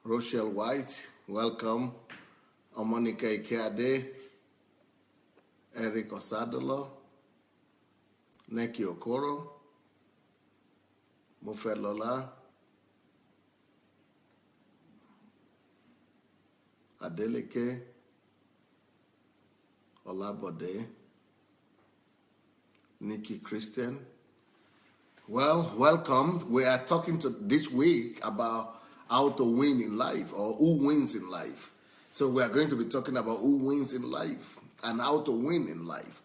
Rochelle White, welcome. Omonika Ikeade, Eric Osadolo, Neki Okoro, Mofelola, Adeleke, Olabode, Nikki Christian. Well, welcome. We are talking to this week about how to win in life, or who wins in life. So we are going to be talking about who wins in life and how to win in life.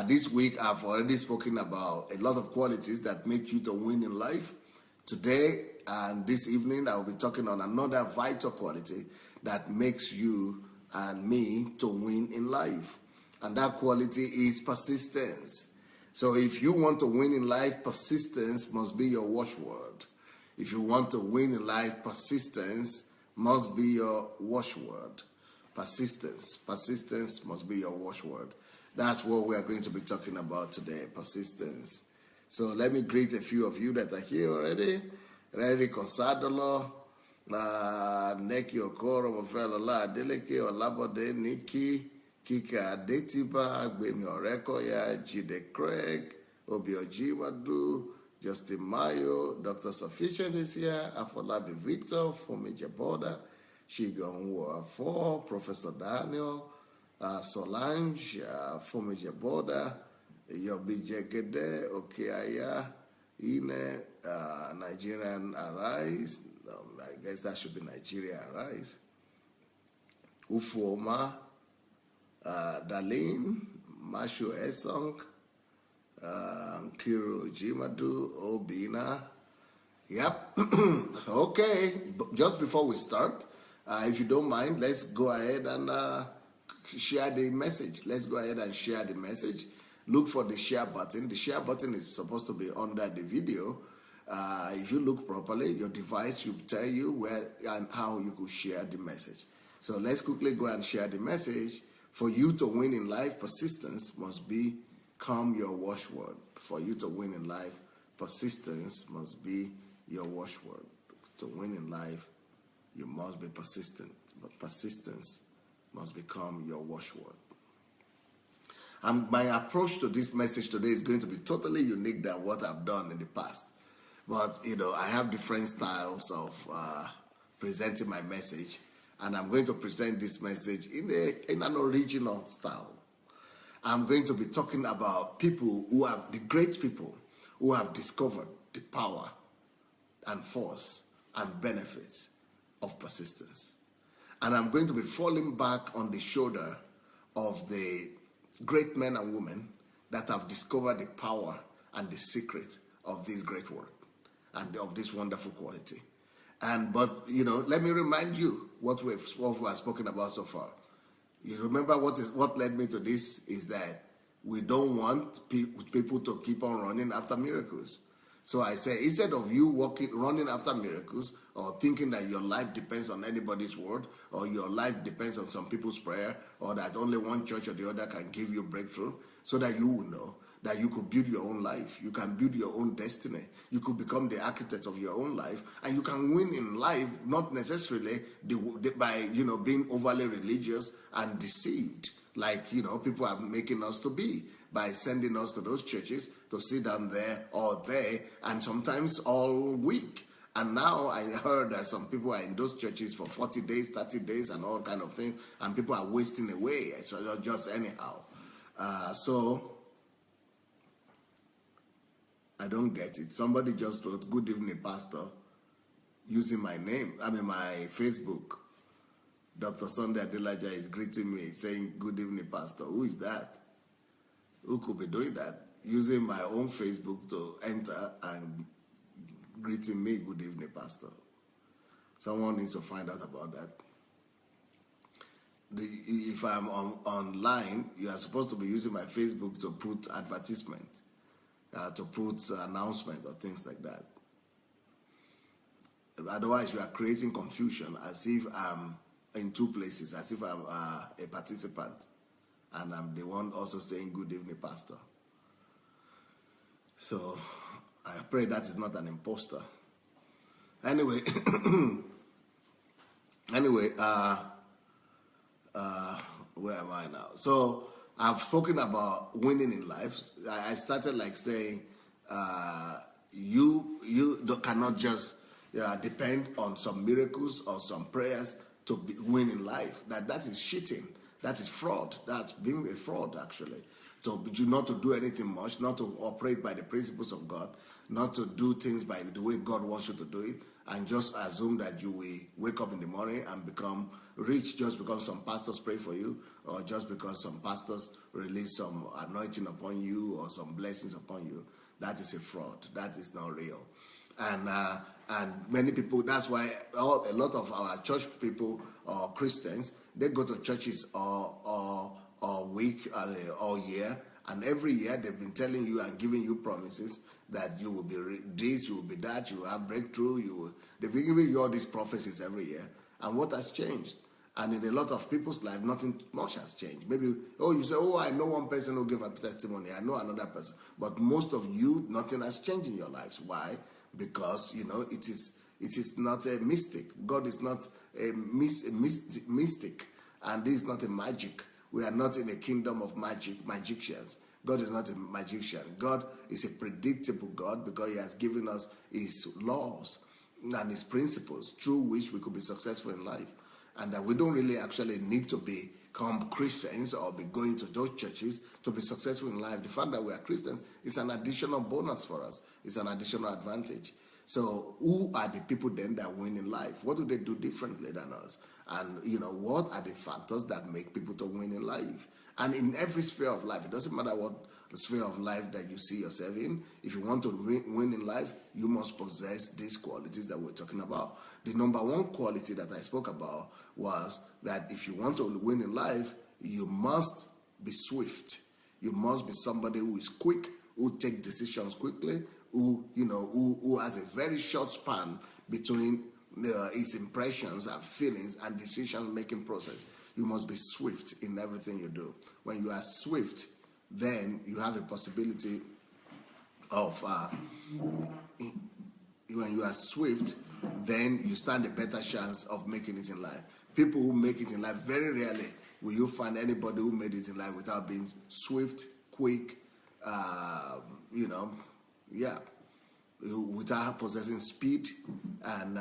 This week I've already spoken about a lot of qualities that make you to win in life. Today and this evening I will be talking on another vital quality that makes you and me to win in life. And that quality is persistence. So if you want to win in life, persistence must be your watchword. If you want to win in life, persistence must be your watchword. Persistence. Persistence must be your watchword. That's what we are going to be talking about today, persistence. So let me greet a few of you that are here already. Reri Kosadolo, Neki Okoro, Mofelola, Adeleke, Olabode, Nikki, Kika Adetiba, Agbemi Orekoya, Jide Craig, Obiojiwadu, Justin Mayo, Dr. Sufficient is here, Afolabi Victor, Fumi Jaboda, Shigon War4, Professor Daniel, Solange, Fumi Jaboda, Yobi Jegede, Okeaya, Ine, Nigerian Arise, I guess that should be Nigeria Arise, Ufuoma, Darlene, Mashu Esong, Kiro Jimadu, Obina. Yep. Okay. Just before we start, if you don't mind, let's go ahead and share the message. Let's go ahead and share the message. Look for the share button. The share button is supposed to be under the video. If you look properly, your device should tell you where and how you could share the message. So let's quickly go and share the message. For you to win in life, persistence must become your watchword. For you to win in life, persistence must be your watchword. To win in life, you must be persistent, but persistence must become your watchword. And my approach to this message today is going to be totally unique than what I've done in the past. But, I have different styles of presenting my message. And I'm going to present this message in an original style. I'm going to be talking about people who have, the great people who have discovered the power and force and benefits of persistence. And I'm going to be falling back on the shoulder of the great men and women that have discovered the power and the secret of this great work and of this wonderful quality. But let me remind you what we have spoken about so far. You remember what led me to this is that we don't want people to keep on running after miracles. So I say, instead of you running after miracles, or thinking that your life depends on anybody's word, or your life depends on some people's prayer, or that only one church or the other can give you breakthrough, so that you will know that you could build your own life. You can build your own destiny. You could become the architect of your own life, and you can win in life, not necessarily by being overly religious and deceived, like people are making us to be, by sending us to those churches to sit down there all day and sometimes all week. And now I heard that some people are in those churches for 40 days, 30 days, and all kind of things, and people are wasting away. So just anyhow. So I don't get it. Somebody just wrote, "Good evening, Pastor," using my name, my Facebook. Dr. Sunday Adelaja is greeting me, saying, "Good evening, Pastor." Who is that? Who could be doing that? Using my own Facebook to enter and greeting me, "Good evening, Pastor." Someone needs to find out about that. If I'm online, you are supposed to be using my Facebook to put advertisement, to put announcement or things like that. Otherwise, you are creating confusion as if I'm in two places, as if I'm a participant and I'm the one also saying, "Good evening, Pastor." So I pray that is not an imposter. Anyway, Anyway, where am I now? So I've spoken about winning in life. I started like saying, cannot just depend on some miracles or some prayers to win in life. That is cheating. That is fraud. That's being a fraud, actually. So not to do anything much, not to operate by the principles of God, not to do things by the way God wants you to do it, and just assume that you will wake up in the morning and become rich just because some pastors pray for you, or just because some pastors release some anointing upon you or some blessings upon you. That is a fraud. That is not real. And many people, that's why a lot of our church people or Christians, they go to churches all week all year, and every year they've been telling you and giving you promises that you will be this, you will be that, you will have breakthrough, they've been giving you all these prophecies every year. And what has changed? And in a lot of people's life, nothing much has changed. Maybe, you say, I know one person who gave a testimony, I know another person. But most of you, nothing has changed in your lives. Why? Because, it is not a mystic. God is not a mystic. And this is not a magic. We are not in a kingdom of magicians. God is not a magician. God is a predictable God because he has given us his laws and his principles through which we could be successful in life. And that we don't really actually need to become Christians or be going to those churches to be successful in life. The fact that we are Christians is an additional bonus for us. It's an additional advantage. So who are the people then that win in life? What do they do differently than us? And, what are the factors that make people to win in life? And in every sphere of life, it doesn't matter what the sphere of life that you see yourself in. If you want to win in life, you must possess these qualities that we're talking about. The number one quality that I spoke about was that if you want to win in life, you must be swift. You must be somebody who is quick, who take decisions quickly, who has a very short span between his impressions and feelings and decision-making process. You must be swift in everything you do. When you are swift, then you have a possibility of when you are swift, then you stand a better chance of making it in life. People who make it in life, very rarely will you find anybody who made it in life without being swift, quick, without possessing speed, and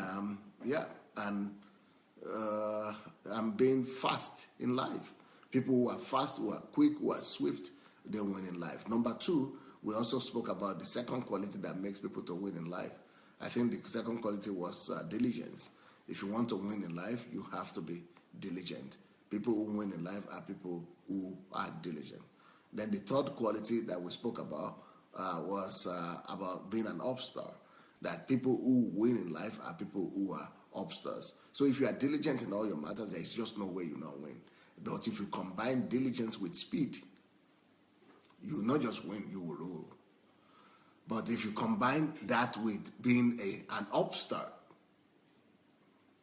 being fast in life. People who are fast, who are quick, who are swift, they win in life. Number two, we also spoke about the second quality that makes people to win in life. I think the second quality was diligence. If you want to win in life, you have to be diligent. People who win in life are people who are diligent. Then the third quality that we spoke about was about being an upstart. That people who win in life are people who are upstarts. So if you are diligent in all your matters, there is just no way you not win. But if you combine diligence with speed, you will not just win, you will rule. But if you combine that with being an upstart,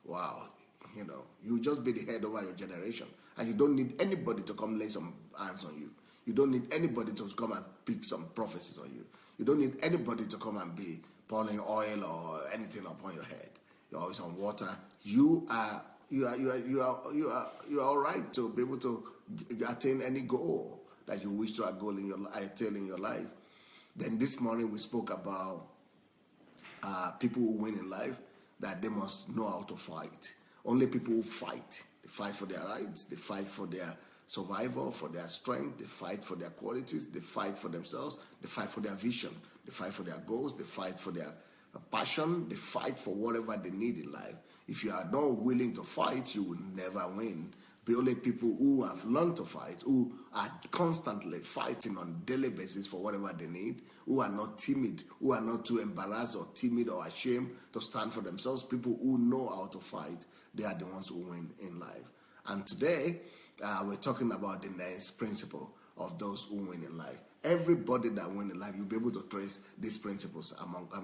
wow, you just be the head over your generation. And you don't need anybody to come lay some hands on you. You don't need anybody to come and pick some prophecies on you. You don't need anybody to come and be pouring oil or anything upon your head or some water. You are all right to be able to attain any goal that you wish to attain in your life. Then this morning we spoke about people who win in life, that they must know how to fight. Only people who fight, they fight for their rights, they fight for their survival, for their strength, they fight for their qualities, they fight for themselves, they fight for their vision, they fight for their goals, they fight for their passion, they fight for whatever they need in life. If you are not willing to fight, you will never win. The only people who have learned to fight, who are constantly fighting on a daily basis for whatever they need, who are not timid, who are not too embarrassed or timid or ashamed to stand for themselves, people who know how to fight, they are the ones who win in life. And today, we're talking about the next principle of those who win in life. Everybody that win in life, you'll be able to trace these principles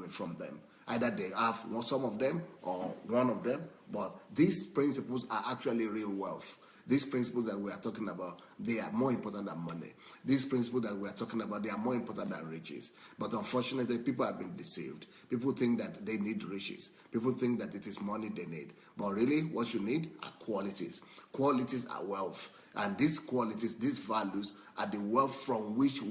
from them. Either they have some of them or one of them, but these principles are actually real wealth. These principles that we are talking about, they are more important than money. These principles that we are talking about, they are more important than riches. But unfortunately, people have been deceived. People think that they need riches. People think that it is money they need. But really, what you need are qualities. Qualities are wealth. And these qualities, these values are the wealth from which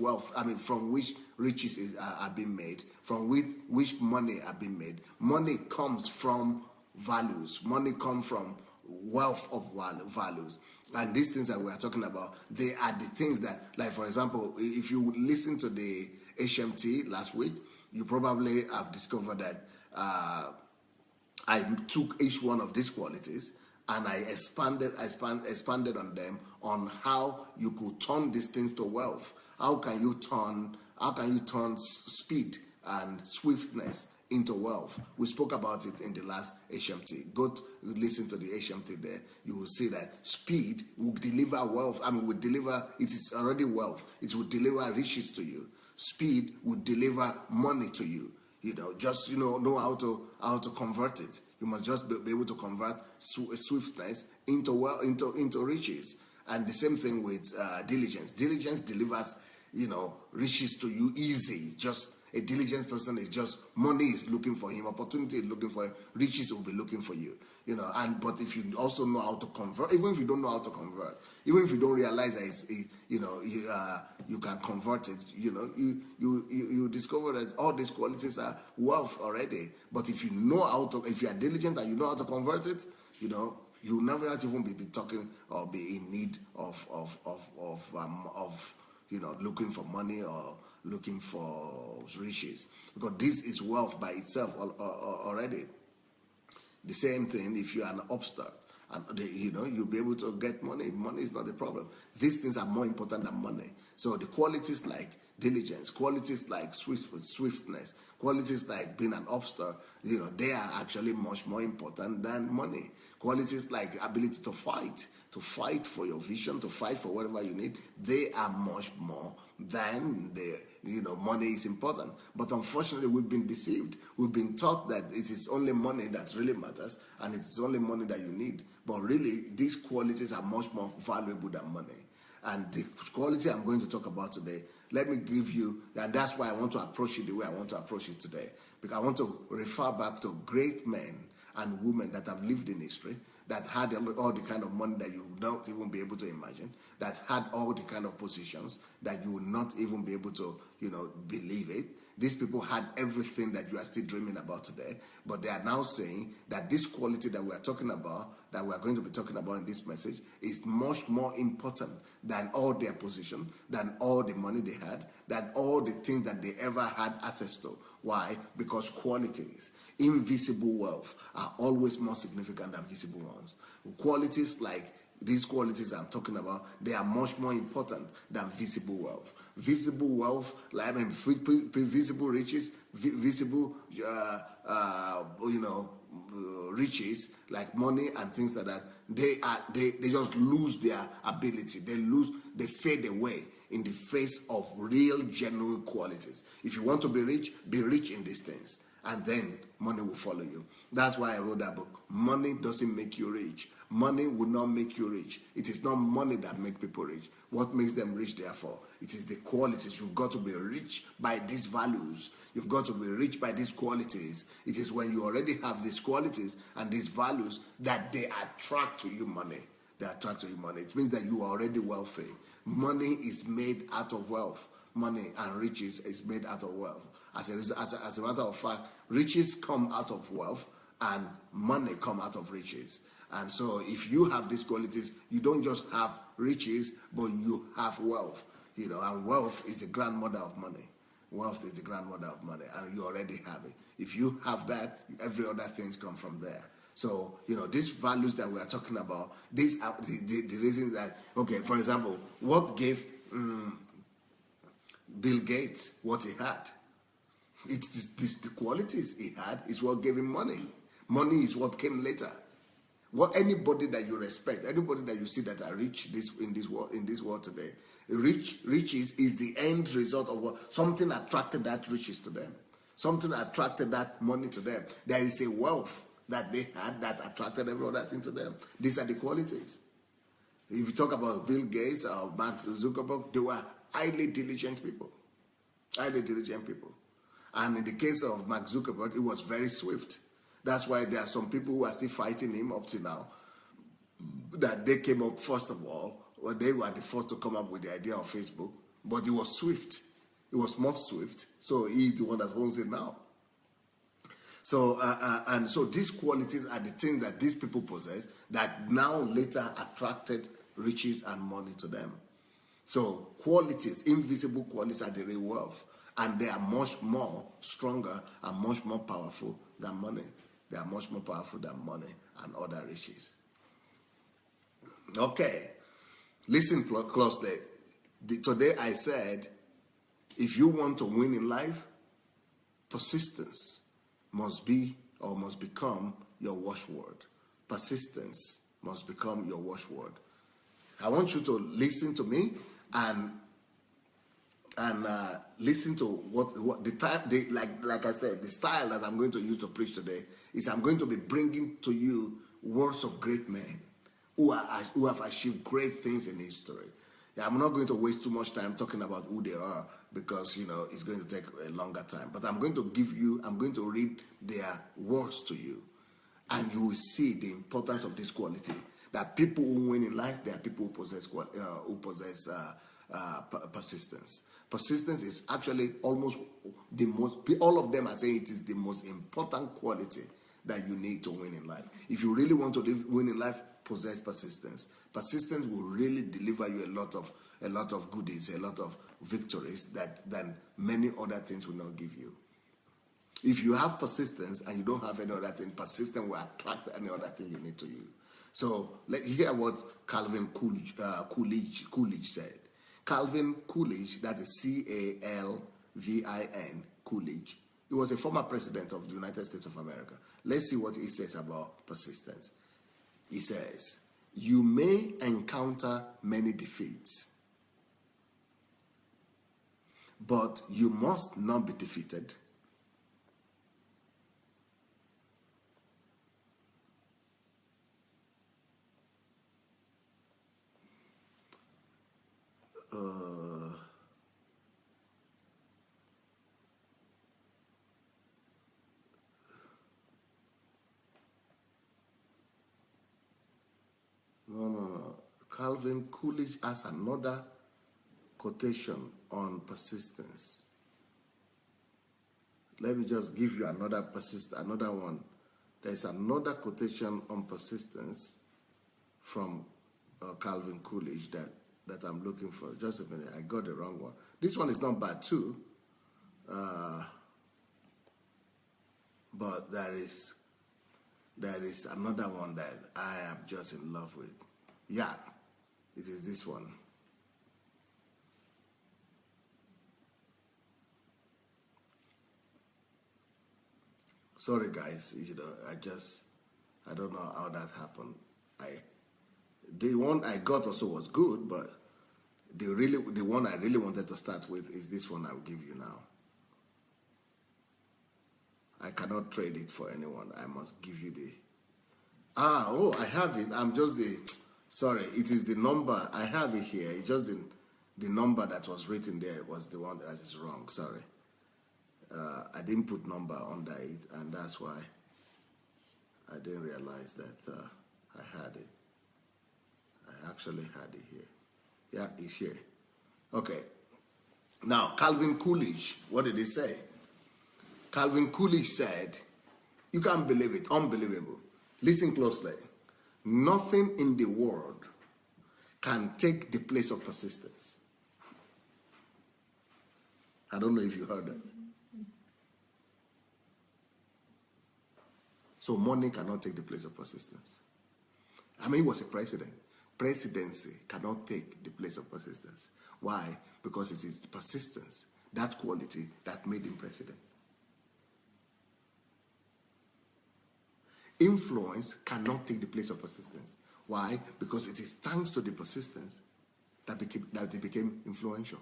riches are being made, from which money are being made. Money comes from values. Money comes from wealth of values. And these things that we are talking about, they are the things that, like for example, if you listen to the HMT last week, you probably have discovered that I took each one of these qualities and I expanded on them, on how you could turn these things to wealth. How can you turn speed and swiftness into wealth? We spoke about it in the last HMT. Go to listen to the HMT there. You will see that speed will deliver wealth. It is already wealth. It will deliver riches to you. Speed will deliver money to you. Just know how to convert it. You must just be able to convert swiftness into riches. And the same thing with diligence. Diligence delivers riches to you easy. Just a diligent person is just, money is looking for him, opportunity is looking for him, riches will be looking for you. But if you also know how to convert, even if you don't know how to convert, even if you don't realize that you can convert it, you discover that all these qualities are wealth already. But if you are diligent and you know how to convert it, you'll never even be talking or be in need of looking for money or looking for riches, because this is wealth by itself already. The same thing if you are an upstart, and you'll be able to get money. Money is not the problem. These things are more important than money. So the qualities like diligence, qualities like swiftness, qualities like being an upstart, they are actually much more important than money. Qualities like ability to fight for your vision, to fight for whatever you need, they are much more than money is important. But unfortunately, we've been deceived. We've been taught that it is only money that really matters and it is only money that you need. But really, these qualities are much more valuable than money. And the quality I'm going to talk about today, let me give you, and that's why I want to approach it the way I want to approach it today, because I want to refer back to great men and women that have lived in history, that had all the kind of money that you would not even be able to imagine, that had all the kind of positions that you would not even be able to, believe it. These people had everything that you are still dreaming about today, but they are now saying that this quality that we are talking about, that we are going to be talking about in this message, is much more important than all their position, than all the money they had, than all the things that they ever had access to. Why? Because qualities, invisible wealth, are always more significant than visible ones. Qualities like these qualities I'm talking about, they are much more important than visible wealth. Visible wealth, visible riches, visible, riches like money and things like that. They just lose their ability. They fade away in the face of real, genuine qualities. If you want to be rich in these things, and then money will follow you. That's why I wrote that book. Money doesn't make you rich. Money will not make you rich. It is not money that makes people rich. What makes them rich, therefore? It is the qualities. You've got to be rich by these values. You've got to be rich by these qualities. It is when you already have these qualities and these values that they attract to you money. They attract to you money. It means that you are already wealthy. Money is made out of wealth. Money and riches is made out of wealth. As a matter of fact, riches come out of wealth and money come out of riches. And so if you have these qualities, you don't just have riches, but you have wealth. And wealth is the grandmother of money. Wealth is the grandmother of money, and you already have it. If you have that, every other things come from there. So, these values that we are talking about, these are the reasons that, okay, for example, what gave Bill Gates what he had? It's the qualities he had is what gave him money. Money is what came later. Anybody that you respect, anybody that you see that are rich in this world today, riches is the end result of what something attracted that riches to them. Something attracted that money to them. There is a wealth that they had that attracted every other thing to them. These are the qualities. If you talk about Bill Gates or Mark Zuckerberg, they were highly diligent people. Highly diligent people. And in the case of Mark Zuckerberg, it was very swift. That's why there are some people who are still fighting him up to now. That they came up, first of all, well, they were the first to come up with the idea of Facebook, but it was swift. It was more swift. So he's the one that owns it now. So, and so these qualities are the things that these people possess that now later attracted riches and money to them. So qualities, invisible qualities are the real wealth. And they are much more stronger and much more powerful than money. They are much more powerful than money and other riches. Okay, listen closely. Today I said, if you want to win in life, persistence must be or must become your watchword. Persistence must become your watchword. I want you to listen to me and listen to what the time, like I said, the style that I'm going to use to preach today is I'm going to be bringing to you words of great men who have achieved great things in history. Yeah, I'm not going to waste too much time talking about who they are because, it's going to take a longer time. But I'm going to read their words to you, and you will see the importance of this quality. That people who win in life, they are people who possess persistence. Persistence is actually almost the most, all of them are saying it is the most important quality that you need to win in life. If you really want to win in life, possess persistence. Persistence will really deliver you a lot of goodies, a lot of victories than many other things will not give you. If you have persistence and you don't have any other thing, persistence will attract any other thing you need to you. So let's hear what Calvin Coolidge said. Calvin Coolidge, that is C-A-L-V-I-N, Coolidge. He was a former president of the United States of America. Let's see what he says about persistence. He says, you may encounter many defeats, but you must not be defeated. No. Calvin Coolidge has another quotation on persistence. Let me just give you another one. There's another quotation on persistence from Calvin Coolidge that I'm looking for. Just a minute, I got the wrong one. This one is not bad too, but there is another one that I am just in love with. Yeah, it is this one. Sorry guys, I don't know how that happened. The one I got also was good, but the one I really wanted to start with is this one I'll give you now. I cannot trade it for anyone. I must give you the... I have it. Sorry, it is the number. I have it here. It's just the number that was written there was the one that is wrong. Sorry. I didn't put number under it, and that's why I didn't realize that I had it. I actually had it here. Yeah, it's here. Okay. Now, Calvin Coolidge, what did he say? Calvin Coolidge said, you can't believe it, unbelievable. Listen closely. Nothing in the world can take the place of persistence. I don't know if you heard that. So money cannot take the place of persistence. I mean, he was a president. Presidency cannot take the place of persistence. Why? Because it is persistence, that quality that made him president. Influence cannot take the place of persistence. Why? Because it is thanks to the persistence that they became influential.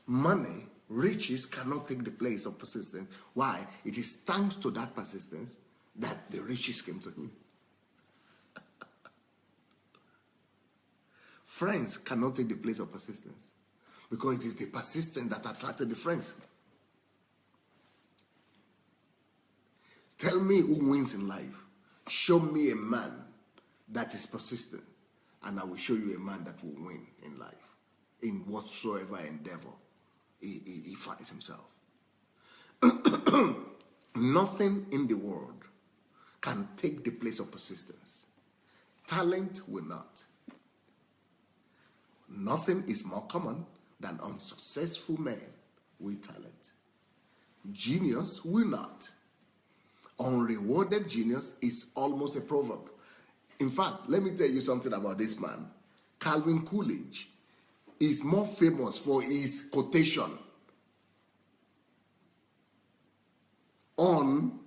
Money, riches cannot take the place of persistence. Why? It is thanks to that persistence that the riches came to him. Friends cannot take the place of persistence, because it is the persistence that attracted the friends. Tell me who wins in life. Show me a man that is persistent, and I will show you a man that will win in life, in whatsoever endeavor he finds himself. Nothing in the world can take the place of persistence. Talent will not. Nothing is more common than unsuccessful men with talent. Genius will not. Unrewarded genius is almost a proverb. In fact, let me tell you something about this man. Calvin Coolidge is more famous for his quotation on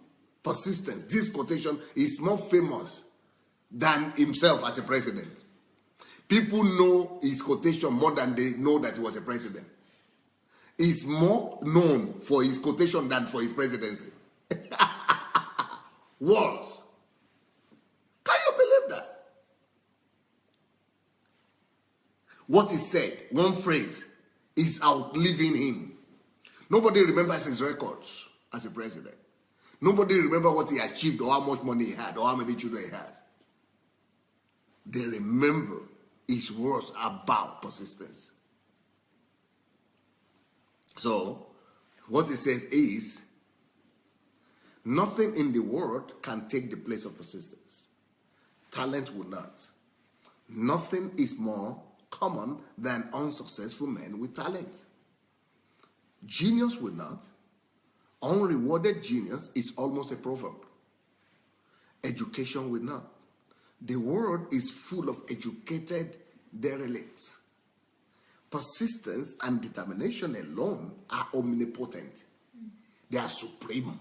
persistence. This quotation is more famous than himself as a president. People know his quotation more than they know that he was a president. He's more known for his quotation than for his presidency. Words. Can you believe that? What he said, one phrase, is outliving him. Nobody remembers his records as a president. Nobody remembers what he achieved, or how much money he had, or how many children he had. They remember his words about persistence. So, what it says is, nothing in the world can take the place of persistence. Talent will not. Nothing is more common than unsuccessful men with talent. Genius will not. Unrewarded genius is almost a proverb. Education will not. The world is full of educated derelicts. Persistence and determination alone are omnipotent. They are supreme.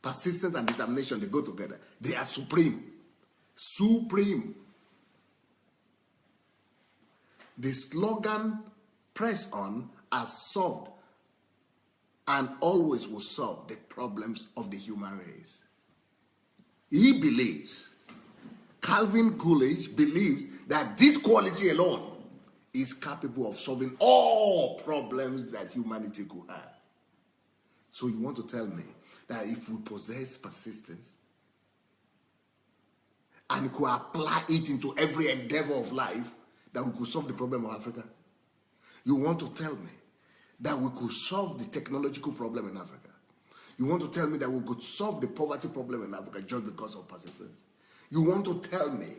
Persistence and determination, they go together. They are supreme. Supreme. The slogan, "Press on," has solved and always will solve the problems of the human race. He believes, Calvin Coolidge believes, that this quality alone is capable of solving all problems that humanity could have. So you want to tell me that if we possess persistence and could apply it into every endeavor of life, that we could solve the problem of Africa? You want to tell me that we could solve the technological problem in Africa? You want to tell me that we could solve the poverty problem in Africa just because of persistence? You want to tell me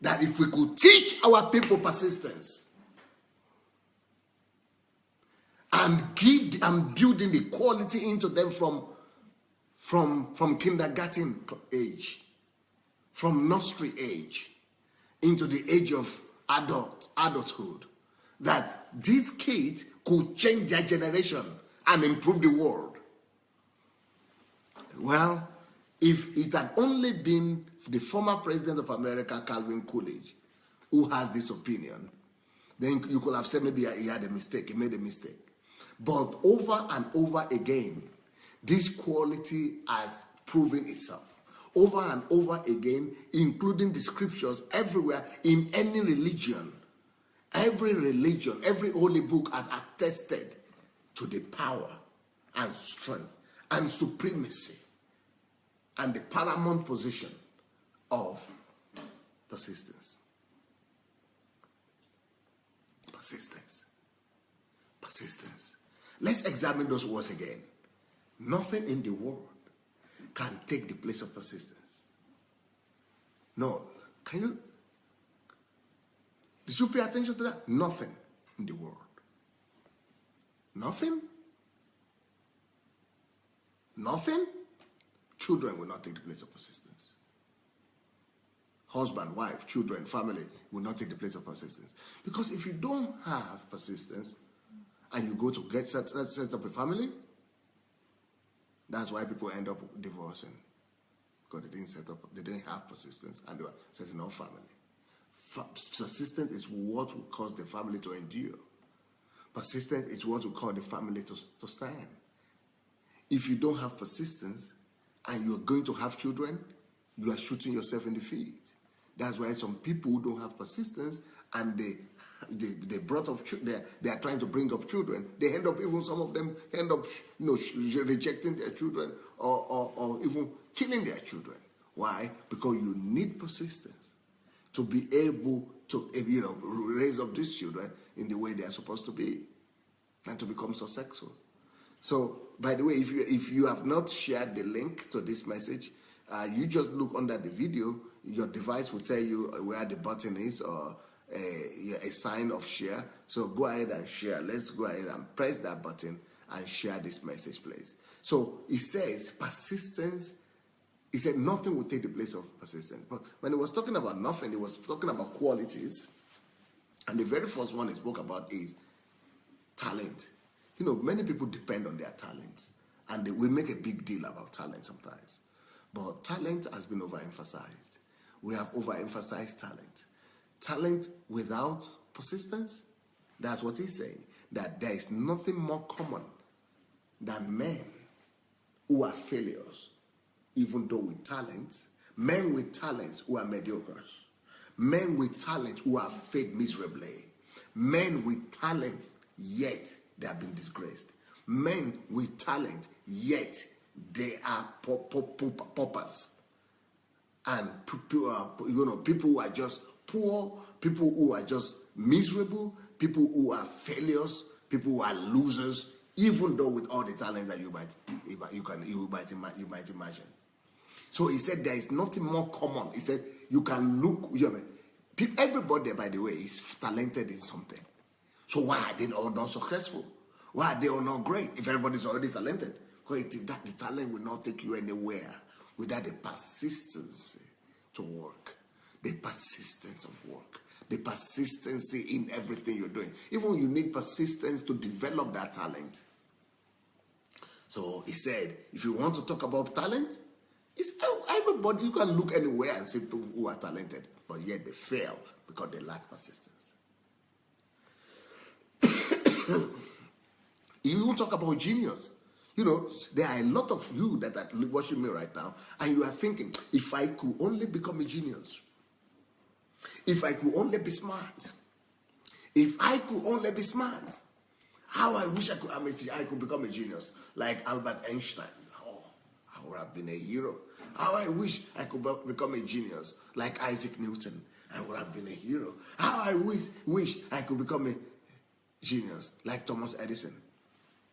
that if we could teach our people persistence and give and building the quality into them from kindergarten age, from nursery age, into the age of adulthood, that these kids could change their generation and improve the world. Well, if it had only been the former president of America, Calvin Coolidge, who has this opinion, then you could have said maybe he had a mistake, he made a mistake. But over and over again, this quality has proven itself. Over and over again, including the scriptures everywhere in any religion. Every religion, every holy book has attested to the power and strength and supremacy and the paramount position of persistence. Persistence. Persistence. Let's examine those words again. Nothing in the world can take the place of persistence. No. Did you pay attention to that? Nothing in the world. Nothing? Nothing? Children will not take the place of persistence. Husband, wife, children, family will not take the place of persistence. Because if you don't have persistence and you go to get set up a family, that's why people end up divorcing. Because they didn't have persistence and they were setting up family. Persistence is what will cause the family to endure. Persistence is what will cause the family to stand. If you don't have persistence and you're going to have children, you are shooting yourself in the feet. That's why some people who don't have persistence and they brought up, they are trying to bring up children. They end up, even some of them end up, rejecting their children or even killing their children. Why? Because you need persistence to be able to, raise up these children in the way they are supposed to be and to become successful. So, by the way, if you have not shared the link to this message, you just look under the video. Your device will tell you where the button is or a sign of share. So go ahead and share. Let's go ahead and press that button and share this message, please. So it says persistence. He said nothing will take the place of persistence. But when he was talking about nothing, he was talking about qualities. And the very first one he spoke about is talent. Many people depend on their talents. And we make a big deal about talent sometimes. But talent has been overemphasized. We have overemphasized talent. Talent without persistence, that's what he's saying. That there is nothing more common than men who are failures, even though with talents. Men with talents who are mediocres. Men with talent who have failed miserably. Men with talent, yet they have been disgraced. Men with talent, yet they are paupers. And people who are just poor, people who are just miserable, people who are failures, people who are losers, even though with all the talents that you might imagine. So he said there is nothing more common. He said you can look. Everybody, by the way, is talented in something. So why are they all not successful? Why are they all not great if everybody's already talented? Because the talent will not take you anywhere without the persistence to work. The persistence of work. The persistency in everything you're doing. Even you need persistence to develop that talent. So he said, if you want to talk about talent, it's everybody. You can look anywhere and see people who are talented, but yet they fail because they lack persistence. You won't talk about genius. There are a lot of you that are watching me right now, and you are thinking, if I could only become a genius, if I could only be smart, if I could only be smart, how I wish I could become a genius, like Albert Einstein. Oh, I would have been a hero. How I wish I could become a genius, like Isaac Newton. I would have been a hero. How I wish I could become a genius, like Thomas Edison.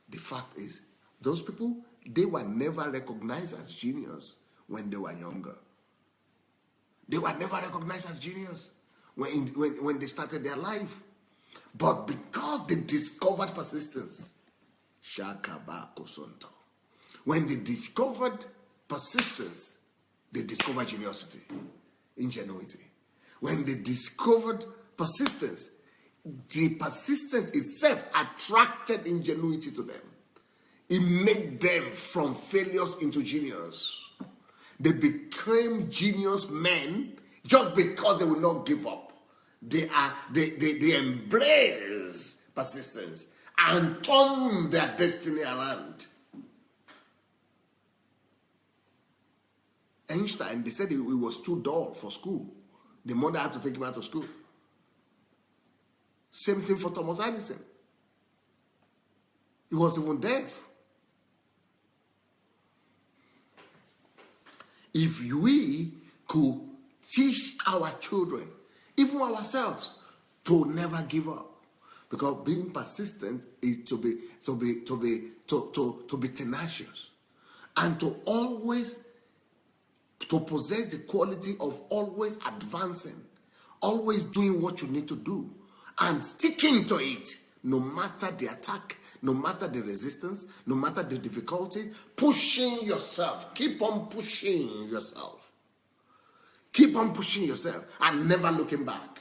The fact is, those people, they were never recognized as genius when they were younger. They were never recognized as genius when they started their life. But because they discovered persistence, when they discovered persistence, they discovered ingenuity. When they discovered persistence, the persistence itself attracted ingenuity to them. It made them from failures into genius. They became genius men just because they will not give up. They embrace persistence and turn their destiny around. Einstein, they said he was too dull for school. The mother had to take him out of school. Same thing for Thomas Edison. He was even deaf. If we could teach our children, even ourselves, to never give up, because being persistent is to be tenacious, and to possess the quality of always advancing, always doing what you need to do, and sticking to it, no matter the attack, no matter the resistance, no matter the difficulty, pushing yourself. Keep on pushing yourself. Keep on pushing yourself and never looking back.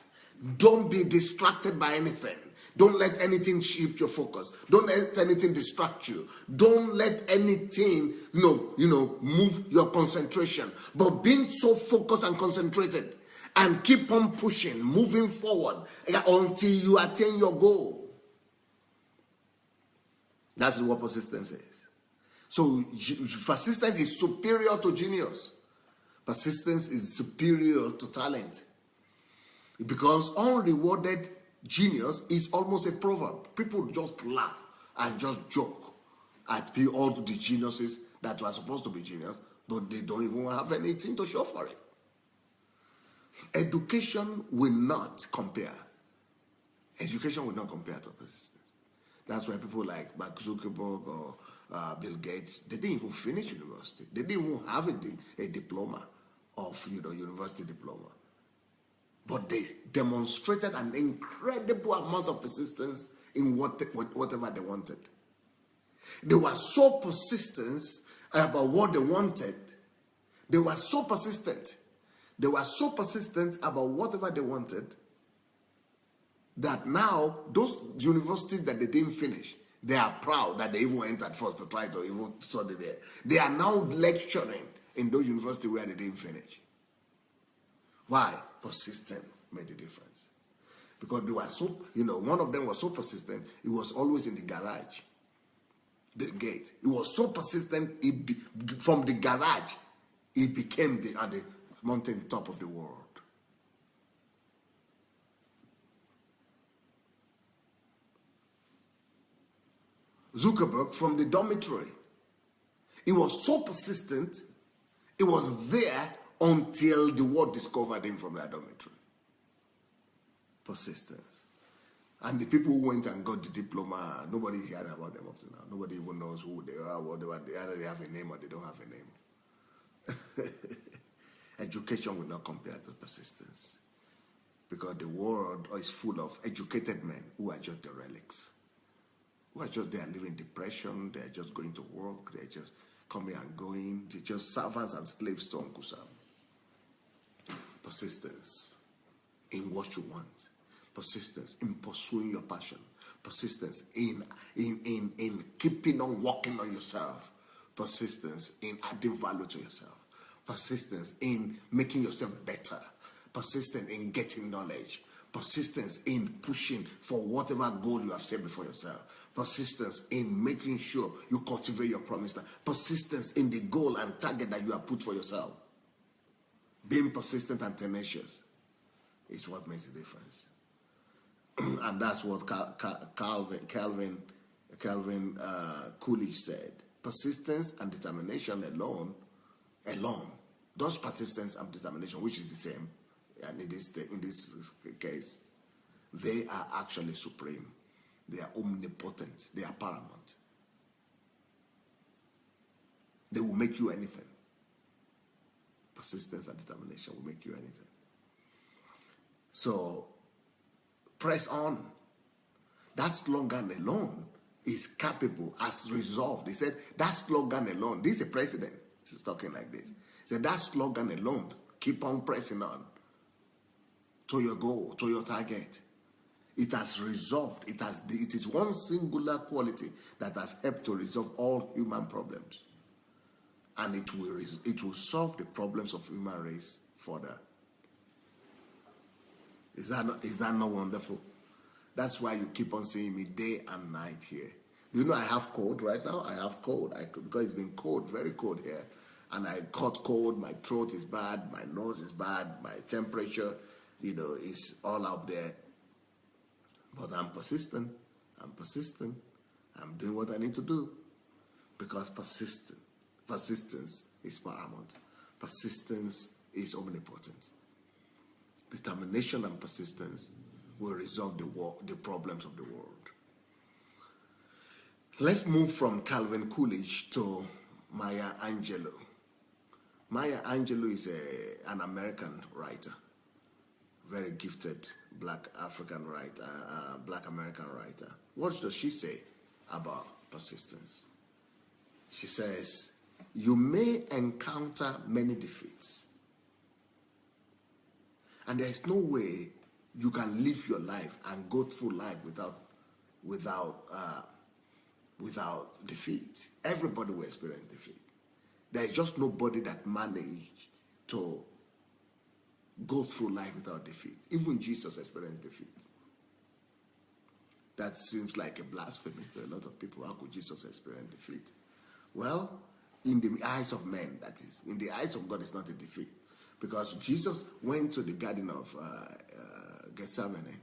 Don't be distracted by anything. Don't let anything shift your focus. Don't let anything distract you. Don't let anything, move your concentration. But being so focused and concentrated, and keep on pushing, moving forward until you attain your goal. That's what persistence is. So persistence is superior to genius. Persistence is superior to talent. Because unrewarded genius is almost a proverb. People just laugh and just joke at all the geniuses that were supposed to be genius, but they don't even have anything to show for it. Education will not compare. Education will not compare to persistence. That's why people like Mark Zuckerberg or Bill Gates, they didn't even finish university. They didn't even have a diploma of university diploma. But they demonstrated an incredible amount of persistence in whatever they wanted. They were so persistent about what they wanted. They were so persistent. They were so persistent about whatever they wanted that now those universities that they didn't finish, they are proud that they even entered first to try to even study there. They are now lecturing in those universities where they didn't finish. Why? Persistent made a difference. Because they were so, one of them was so persistent, he was always in the garage, the gate. He was so persistent, from the garage, he became at the mountain top of the world. Zuckerberg, from the dormitory, he was so persistent, he was there until the world discovered him from that dormitory. Persistence. And the people who went and got the diploma, nobody heard about them up to now. Nobody even knows who they are, what they are. Either they have a name or they don't have a name. Education will not compare to persistence. Because the world is full of educated men who are just derelicts. Who are just there living depression, they're just going to work, they're just coming and going, they're just servants and slaves to Uncle Sam. Persistence in what you want. Persistence in pursuing your passion. Persistence in keeping on working on yourself. Persistence in adding value to yourself. Persistence in making yourself better. Persistence in getting knowledge. Persistence in pushing for whatever goal you have set before yourself. Persistence in making sure you cultivate your promise. Persistence in the goal and target that you have put for yourself. Being persistent and tenacious is what makes a difference. And that's what Calvin Coolidge said. Persistence and determination alone, those persistence and determination, which is the same, and in this case, they are actually supreme. They are omnipotent. They are paramount. They will make you anything. Persistence and determination will make you anything. So, press on. That slogan alone is capable, as resolved. He said, that slogan alone, this is a president, he's talking like this. He said, that slogan alone, keep on pressing on to your goal, to your target. It has resolved. It is one singular quality that has helped to resolve all human problems. And it will solve the problems of human race further. Is that not wonderful? That's why you keep on seeing me day and night here. Do you know I have cold right now? I have cold because it's been cold, very cold here. And I caught cold, my throat is bad, my nose is bad, my temperature, is all up there. But I'm persistent. I'm doing what I need to do. Because persistence is paramount. Persistence is omnipotent. Determination and persistence will resolve the problems of the world. Let's move from Calvin Coolidge to Maya Angelou. Maya Angelou is an American writer, very gifted black American writer. What does she say about persistence? She says, you may encounter many defeats, and there is no way you can live your life and go through life without defeat. Everybody will experience defeat. There is just nobody that managed to go through life without defeat. Even Jesus experienced defeat. That seems like a blasphemy to a lot of people. How could Jesus experience defeat? Well, in the eyes of men, that is. In the eyes of God, it's not a defeat. Because Jesus went to the Garden of Gethsemane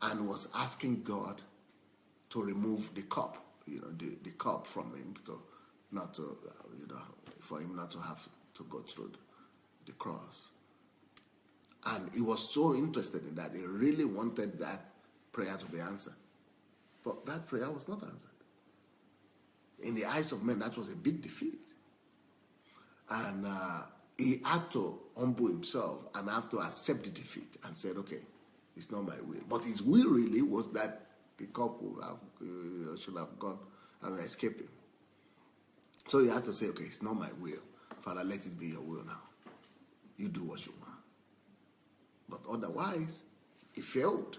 and was asking God to remove the cup, the cup from him, for him not to have to go through the cross. And he was so interested in that, he really wanted that prayer to be answered. But that prayer was not answered. In the eyes of men, that was a big defeat. And he had to humble himself and have to accept the defeat and said, okay, it's not my will. But his will really was that the cup should have gone and escaped him. So he had to say, okay, it's not my will. Father, let it be your will now. You do what you want. But otherwise, he failed.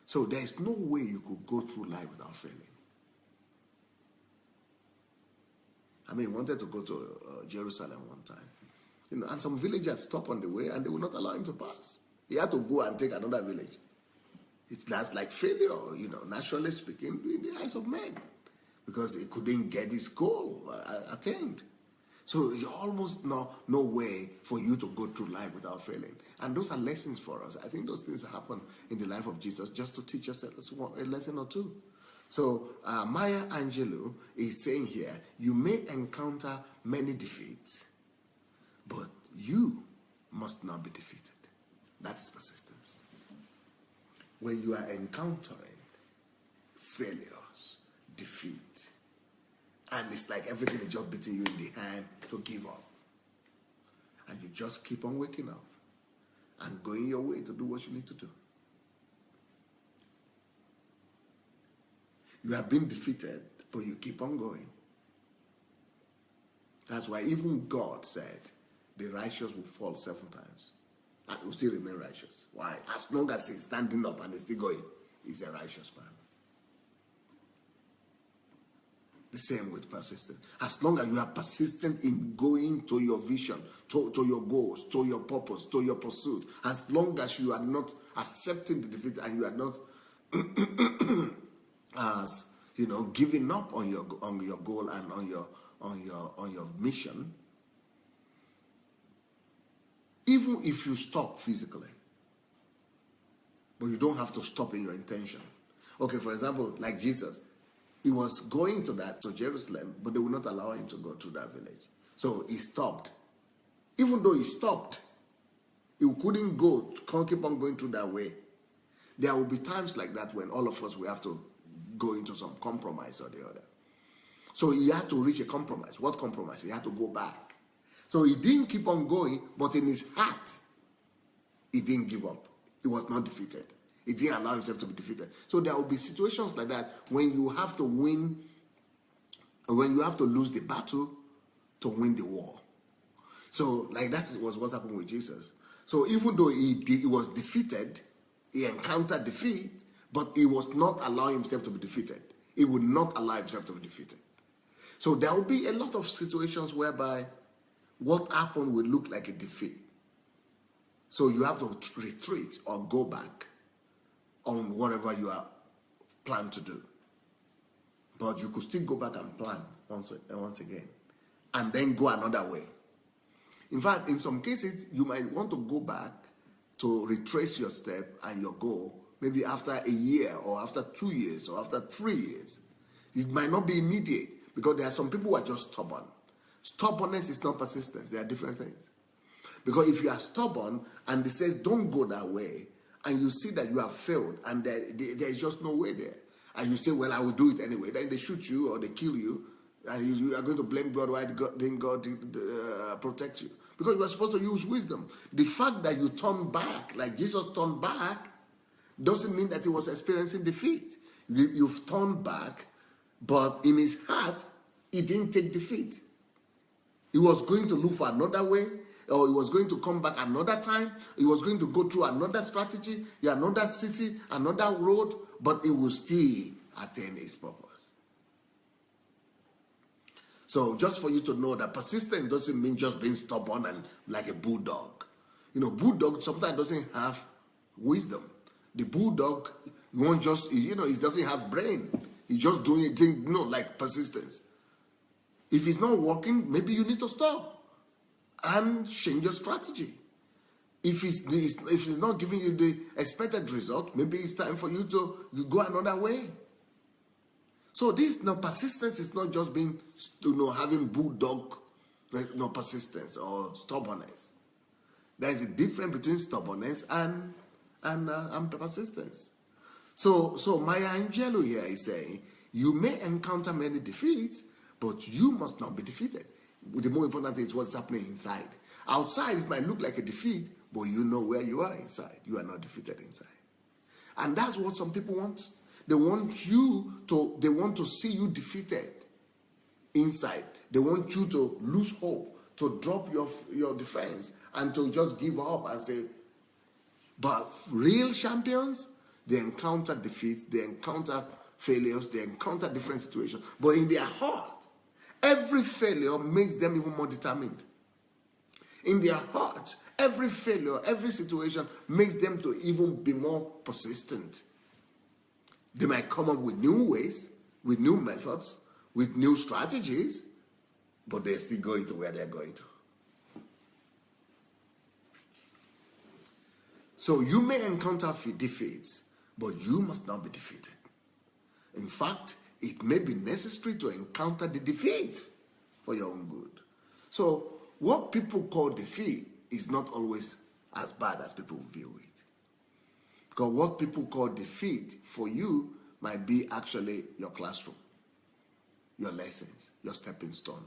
So there is no way you could go through life without failing. I mean, he wanted to go to Jerusalem one time. And some villagers stopped on the way and they would not allow him to pass. He had to go and take another village. That's like failure, naturally speaking, in the eyes of men. Because he couldn't get his goal attained. So you almost no way for you to go through life without failing. And those are lessons for us. I think those things happen in the life of Jesus just to teach us a lesson or two. So Maya Angelou is saying here, you may encounter many defeats, but you must not be defeated. That is persistence. When you are encountering failures, defeat, and it's like everything is just beating you in the hand to give up, and you just keep on waking up and going your way to do what you need to do. You have been defeated, but you keep on going. That's why even God said the righteous will fall 7 times and will still remain righteous. Why? As long as he's standing up and he's still going, he's a righteous man. The same with persistence. As long as you are persistent in going to your vision, to your goals, to your purpose, to your pursuit, as long as you are not accepting the defeat and you are not as giving up on your goal and on your mission, even if you stop physically, but you don't have to stop in your intention. Okay, for example, like Jesus, he was going to Jerusalem, but they would not allow him to go to that village. So he stopped. Even though he stopped, he couldn't keep on going through that way. There will be times like that when all of us will have to go into some compromise or the other. So he had to reach a compromise. What compromise? He had to go back. So he didn't keep on going, but in his heart, he didn't give up. He was not defeated. He didn't allow himself to be defeated. So there will be situations like that when you have to win, when you have to lose the battle to win the war. So like that was what happened with Jesus. So even though he was defeated, he encountered defeat, but he was not allowing himself to be defeated. He would not allow himself to be defeated. So there will be a lot of situations whereby what happened will look like a defeat. So you have to retreat or go back on whatever you are planned to do. But you could still go back and plan once again. And then go another way. In fact, in some cases, you might want to go back to retrace your step and your goal, maybe after a year or after 2 years or after 3 years. It might not be immediate because there are some people who are just stubborn. Stubbornness is not persistence. They are different things. Because if you are stubborn and they say don't go that way, and you see that you have failed and there is just no way there, and you say, well, I will do it anyway, then they shoot you or they kill you, and you are going to blame God. Why didn't God protect you? Because you are supposed to use wisdom. The fact that you turn back, like Jesus turned back, doesn't mean that he was experiencing defeat. You've turned back, but in his heart, he didn't take defeat. He was going to look for another way, or he was going to come back another time. He was going to go through another strategy, another city, another road, but he will still attain his purpose. So just for you to know that persistence doesn't mean just being stubborn and like a bulldog. Bulldog sometimes doesn't have wisdom. The bulldog, you won't just, he doesn't have brain. He's just doing it, like persistence. If it's not working, maybe you need to stop and change your strategy. If it's not giving you the expected result, maybe it's time for you to go another way. So this persistence is not just being, having bulldog, persistence or stubbornness. There is a difference between stubbornness and persistence. So Maya Angelou here is saying, you may encounter many defeats, but you must not be defeated. The more important thing is what's happening inside. Outside, it might look like a defeat, but you know where you are inside. You are not defeated inside. And that's what some people want. They want to see you defeated inside. They want you to lose hope, to drop your defense, and to just give up and say, but real champions, they encounter defeats, they encounter failures, they encounter different situations. But in their heart, every failure makes them even more determined. In their heart, every failure, every situation makes them to even be more persistent. They might come up with new ways, with new methods, with new strategies, but they're still going to where they're going to. So you may encounter defeats, but you must not be defeated. In fact, it may be necessary to encounter the defeat for your own good. So what people call defeat is not always as bad as people view it. Because what people call defeat for you might be actually your classroom, your lessons, your stepping stone.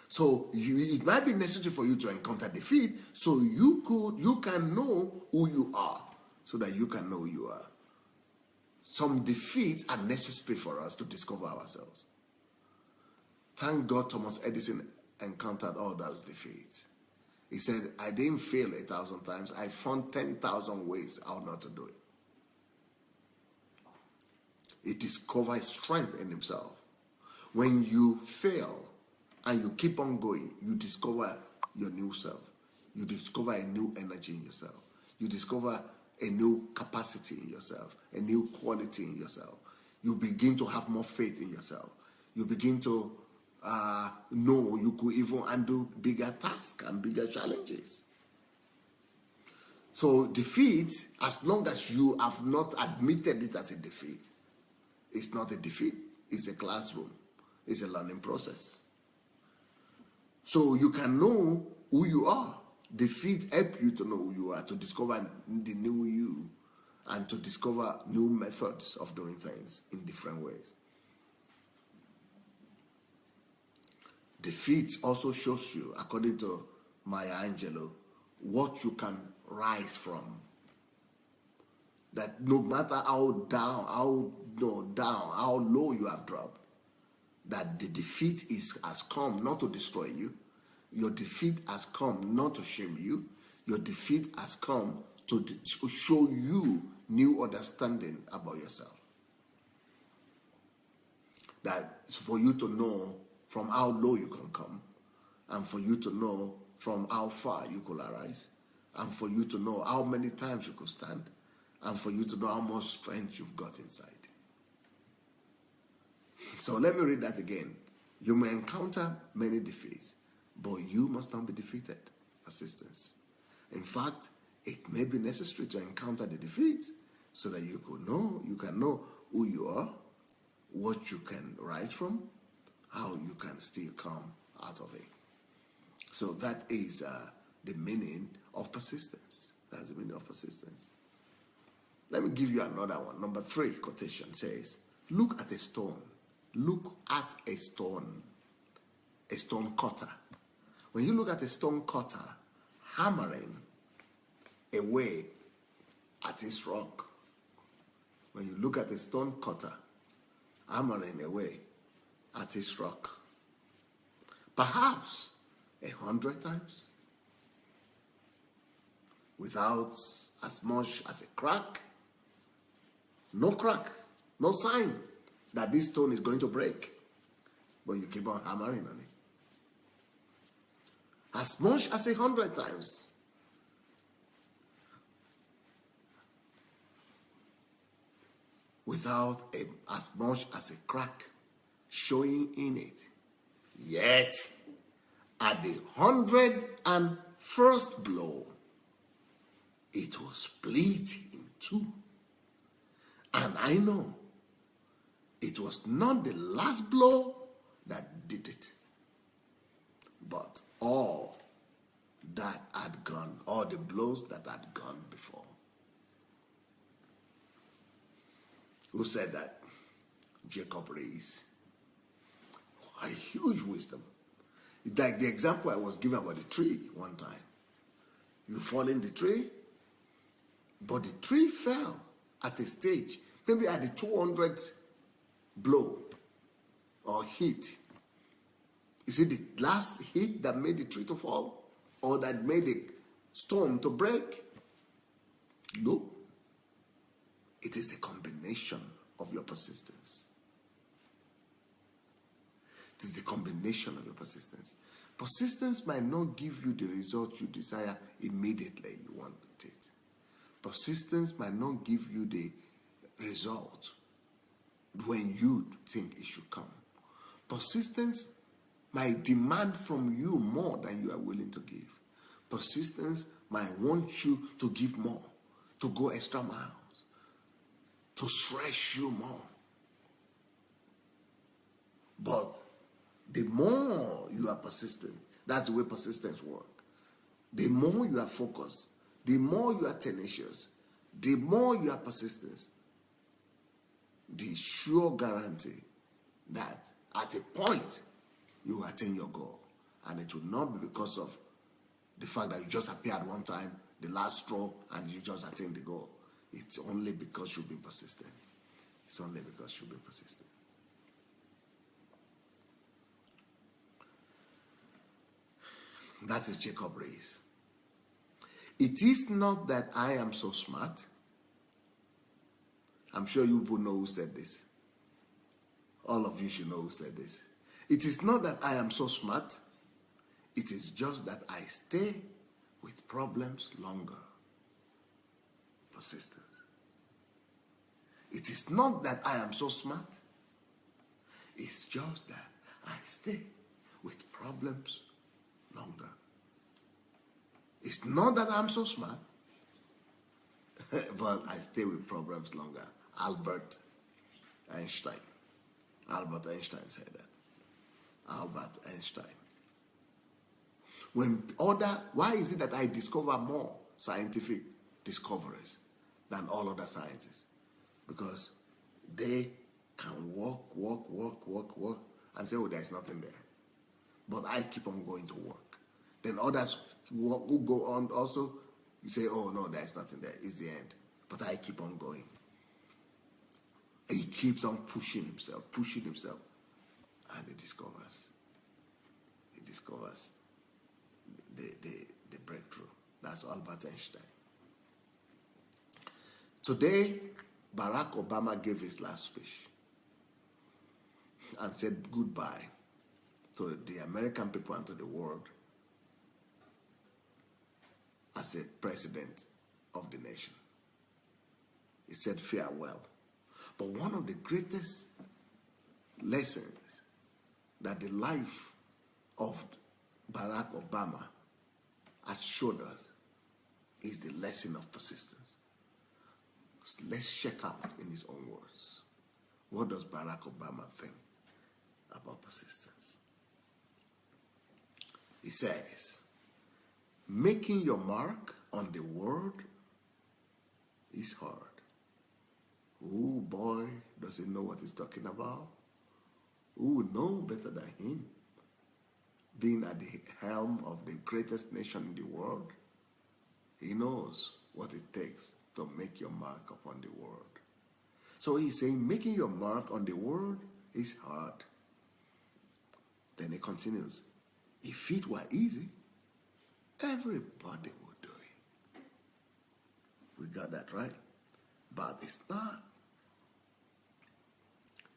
So it might be necessary for you to encounter defeat so you can know who you are, so that you can know who you are. Some defeats are necessary for us to discover ourselves. Thank God Thomas Edison encountered all those defeats. He said, I didn't fail 1,000 times. I found 10,000 ways how not to do it. He discovered strength in himself. When you fail and you keep on going, you discover your new self. You discover a new energy in yourself. You discover a new capacity in yourself, a new quality in yourself. You begin to have more faith in yourself. You begin to know you could even handle bigger tasks and bigger challenges. So defeat, as long as you have not admitted it as a defeat, it's not a defeat. It's a classroom. It's a learning process. So you can know who you are. Defeat helps you to know who you are, to discover the new you, and to discover new methods of doing things in different ways. Defeat also shows you, according to Maya Angelou, what you can rise from. That no matter how low you have dropped, that the defeat has come not to destroy you. Your defeat has come not to shame you. Your defeat has come to show you new understanding about yourself. That for you to know from how low you can come, and for you to know from how far you could arise, and for you to know how many times you could stand, and for you to know how much strength you've got inside. So let me read that again. You may encounter many defeats, but you must not be defeated. Persistence. In fact, it may be necessary to encounter the defeats so that you can know who you are, what you can rise from, how you can still come out of it. So that is the meaning of persistence. That's the meaning of persistence. Let me give you another one. Number 3 quotation says, look at a stone. Look at a stone cutter. When you look at a stone cutter hammering away at his rock, when you look at a stone cutter hammering away at his rock, perhaps 100 times, without as much as a crack, no sign that this stone is going to break, but you keep on hammering on it. As much as 100 times. Without as much as a crack showing in it. Yet, at the 101st blow, it was split in two. And I know it was not the last blow that did it, but all that had gone, all the blows that had gone before. Who said that? Jacob raised a huge wisdom. It's like the example I was given about the tree one time. You fall in the tree, but the tree fell at a stage, maybe at the 200th blow or hit. Is it the last hit that made the tree to fall, or that made the stone to break? No. It is the combination of your persistence. It is the combination of your persistence. Persistence might not give you the result you desire immediately you want it. Persistence might not give you the result when you think it should come. Persistence might demand from you more than you are willing to give. Persistence might want you to give more, to go extra miles, to stretch you more. But the more you are persistent, that's the way persistence works. The more you are focused, the more you are tenacious, the more you are persistent, the sure guarantee that at a point you will attain your goal. And it will not be because of the fact that you just appeared one time, the last straw, and you just attained the goal. It's only because you've been persistent. It's only because you've been persistent. That is Jacob's race. It is not that I am so smart. I'm sure you people know who said this. All of you should know who said this. It is not that I am so smart. It is just that I stay with problems longer. Persistence. It is not that I am so smart. It's just that I stay with problems longer. It's not that I'm so smart, but I stay with problems longer. Albert Einstein said that. Albert Einstein. Why is it that I discover more scientific discoveries than all other scientists? Because they can walk, and say, oh, there's nothing there. But I keep on going to work. Then others who go on also, you say, oh, no, there's nothing there. It's the end. But I keep on going. He keeps on pushing himself, and he discovers the breakthrough. That's Albert Einstein. Today, Barack Obama gave his last speech and said goodbye to the American people and to the world as a president of the nation. He said farewell. But one of the greatest lessons that the life of Barack Obama has showed us is the lesson of persistence. Let's check out in his own words. What does Barack Obama think about persistence? He says, making your mark on the world is hard. Oh boy, does he know what he's talking about? Who would know better than him? Being at the helm of the greatest nation in the world, he knows what it takes to make your mark upon the world. So he's saying making your mark on the world is hard. Then he continues, if it were easy, everybody would do it. We got that right? But it's not.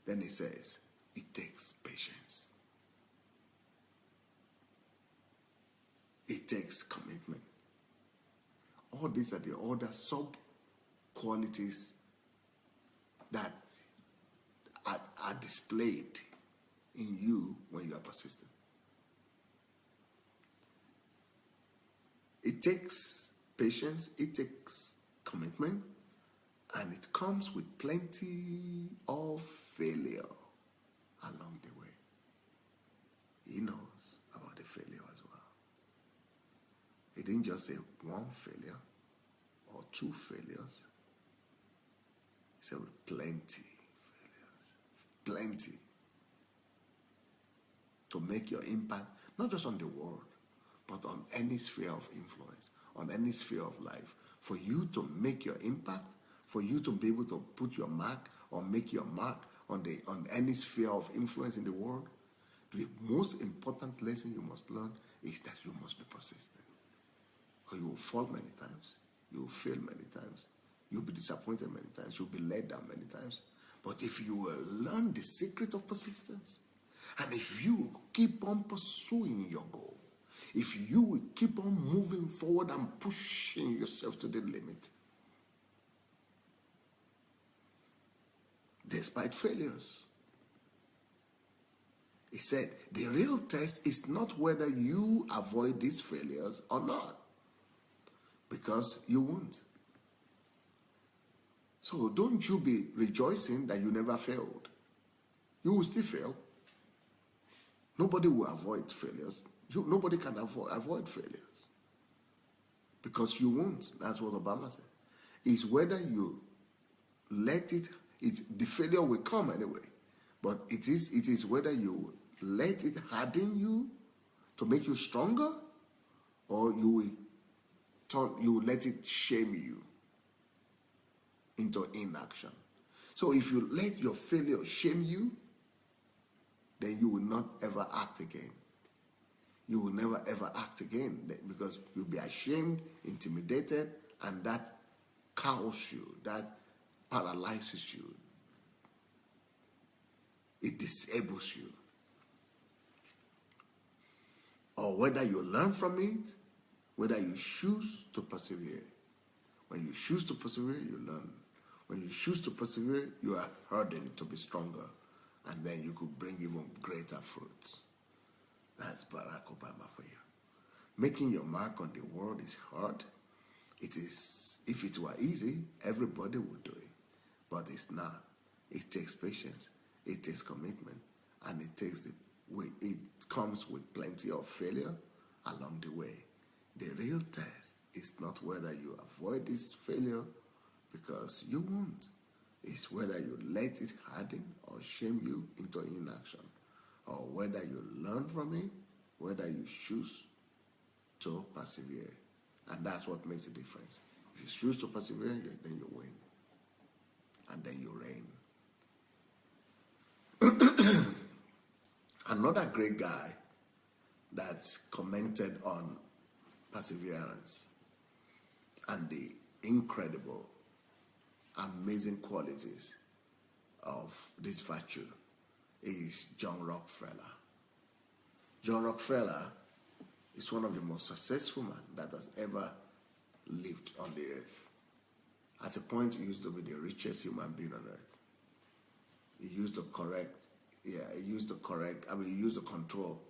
Then he says, it takes patience. It takes commitment. All these are the other sub-qualities that are displayed in you when you are persistent. It takes patience, it takes commitment, and it comes with plenty of failure along the way. He knows about the failure as well. He didn't just say one failure or two failures. He said with plenty failures. Plenty. To make your impact, not just on the world, but on any sphere of influence, on any sphere of life. For you to make your impact, for you to be able to put your mark or make your mark on any sphere of influence in the world, the most important lesson you must learn is that you must be persistent. Because you will fall many times, you will fail many times, you'll be disappointed many times, you'll be let down many times. But if you will learn the secret of persistence, and if you keep on pursuing your goal, if you will keep on moving forward and pushing yourself to the limit, despite failures, he said, the real test is not whether you avoid these failures or not, because you won't. So don't you be rejoicing that you never failed. You will still fail. Nobody will avoid failures. Nobody can avoid failures. Because you won't. That's what Obama said. It's whether you let it, the failure will come anyway. But it is whether you let it harden you to make you stronger, or you will let it shame you into inaction. So if you let your failure shame you, then you will not ever act again. You will never ever act again, because you'll be ashamed, intimidated, and that cows you, that paralyzes you. It disables you. Or whether you learn from it, whether you choose to persevere. When you choose to persevere, you learn. When you choose to persevere, you are hardened to be stronger, and then you could bring even greater fruits. That's Barack Obama for you. Making your mark on the world is hard. It is, if it were easy, everybody would do it. But it's not. It takes patience. It takes commitment. And it comes with plenty of failure along the way. The real test is not whether you avoid this failure, because you won't. It's whether you let it harden or shame you into inaction, or whether you learn from it, whether you choose to persevere. And that's what makes a difference. If you choose to persevere, then you win. And then you reign. Another great guy that's commented on perseverance and the incredible, amazing qualities of this virtue is John Rockefeller. John Rockefeller is one of the most successful men that has ever lived on the earth. At a point, he used to be the richest human being on earth. He used to control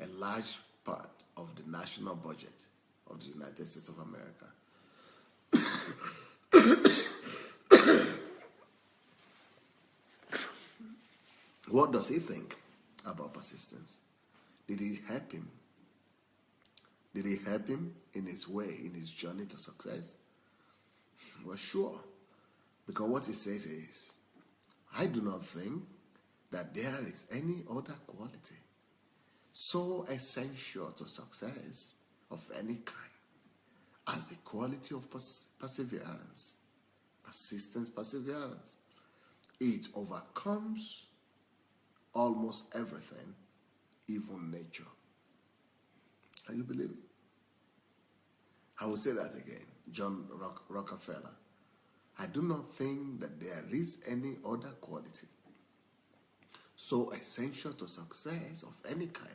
a large part of the national budget of the United States of America. What does he think about persistence? Did it help him? Did it help him in his way, in his journey to success? Well, sure. Because what he says is, I do not think that there is any other quality so essential to success of any kind as the quality of perseverance. Persistence, perseverance. It overcomes almost everything, even nature. Can you believe it? I will say that again. John Rockefeller. I do not think that there is any other quality so essential to success of any kind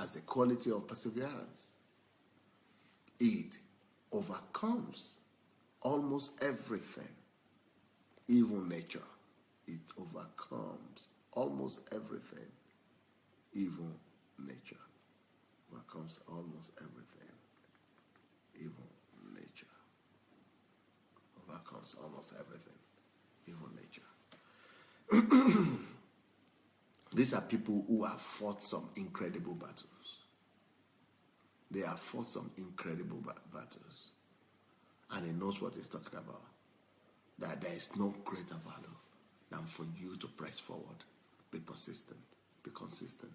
as the quality of perseverance. It overcomes almost everything, even nature. It overcomes almost everything, evil nature. Overcomes almost everything. Evil nature. Overcomes almost everything. Evil nature. These are people who have fought some incredible battles. They have fought some incredible battles. And he knows what he's talking about. That there is no greater value than for you to press forward, be persistent, be consistent,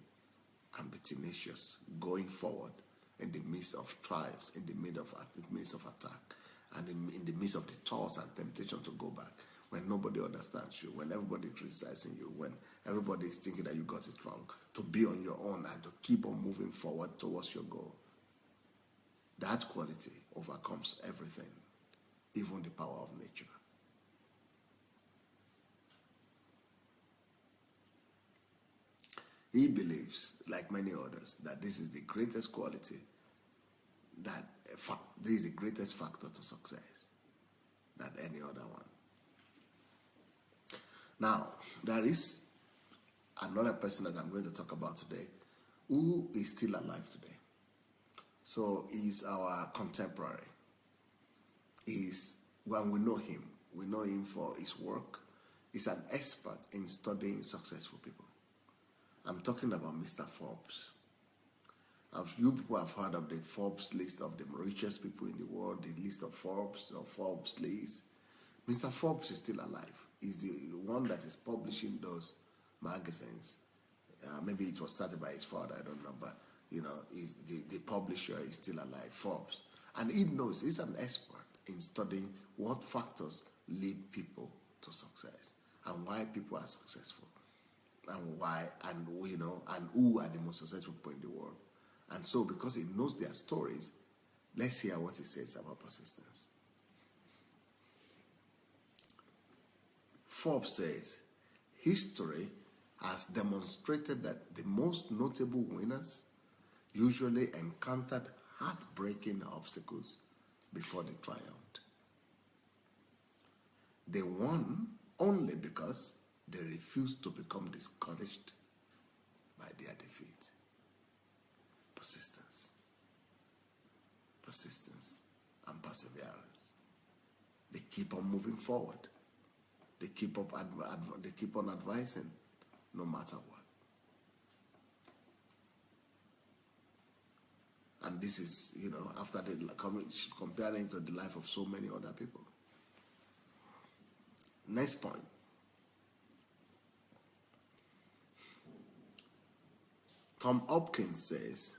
and be tenacious, going forward in the midst of trials, in the midst of attack, and in the midst of the thoughts and temptation to go back. When nobody understands you, when everybody is criticizing you, when everybody is thinking that you got it wrong, to be on your own and to keep on moving forward towards your goal. That quality overcomes everything, even the power of nature. He believes, like many others, that this is the greatest quality, that this is the greatest factor to success than any other one. Now, there is another person that I'm going to talk about today who is still alive today. So he's our contemporary. When we know him for his work. He's an expert in studying successful people. I'm talking about Mr. Forbes. You people have heard of the Forbes list of the richest people in the world, the list of Forbes or Forbes list. Mr. Forbes is still alive. He's the one that is publishing those magazines. Maybe it was started by his father, I don't know, but he's the publisher is still alive, Forbes. And he knows, he's an expert in studying what factors lead people to success and why people are successful. And why, and who are the most successful people in the world. And so, because he knows their stories, let's hear what he says about persistence. Forbes says, history has demonstrated that the most notable winners usually encountered heartbreaking obstacles before they triumphed. They won only because they refused to become discouraged by their defeat. Persistence. Persistence and perseverance. They keep on moving forward. They keep on advising no matter what. And this is, after comparing to the life of so many other people. Next point. Tom Hopkins says,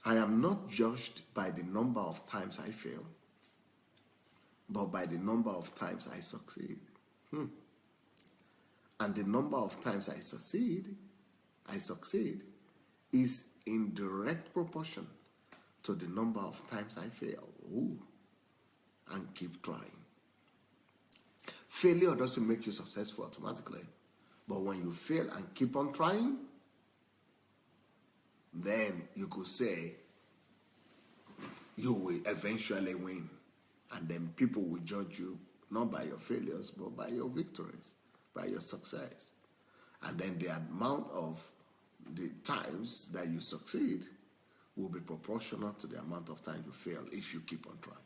I am not judged by the number of times I fail, but by the number of times I succeed. And the number of times I succeed is in direct proportion to the number of times I fail. And keep trying. Failure doesn't make you successful automatically. But when you fail and keep on trying, then you could say you will eventually win. And then people will judge you not by your failures, but by your victories, by your success. And then the amount of the times that you succeed will be proportional to the amount of time you fail if you keep on trying.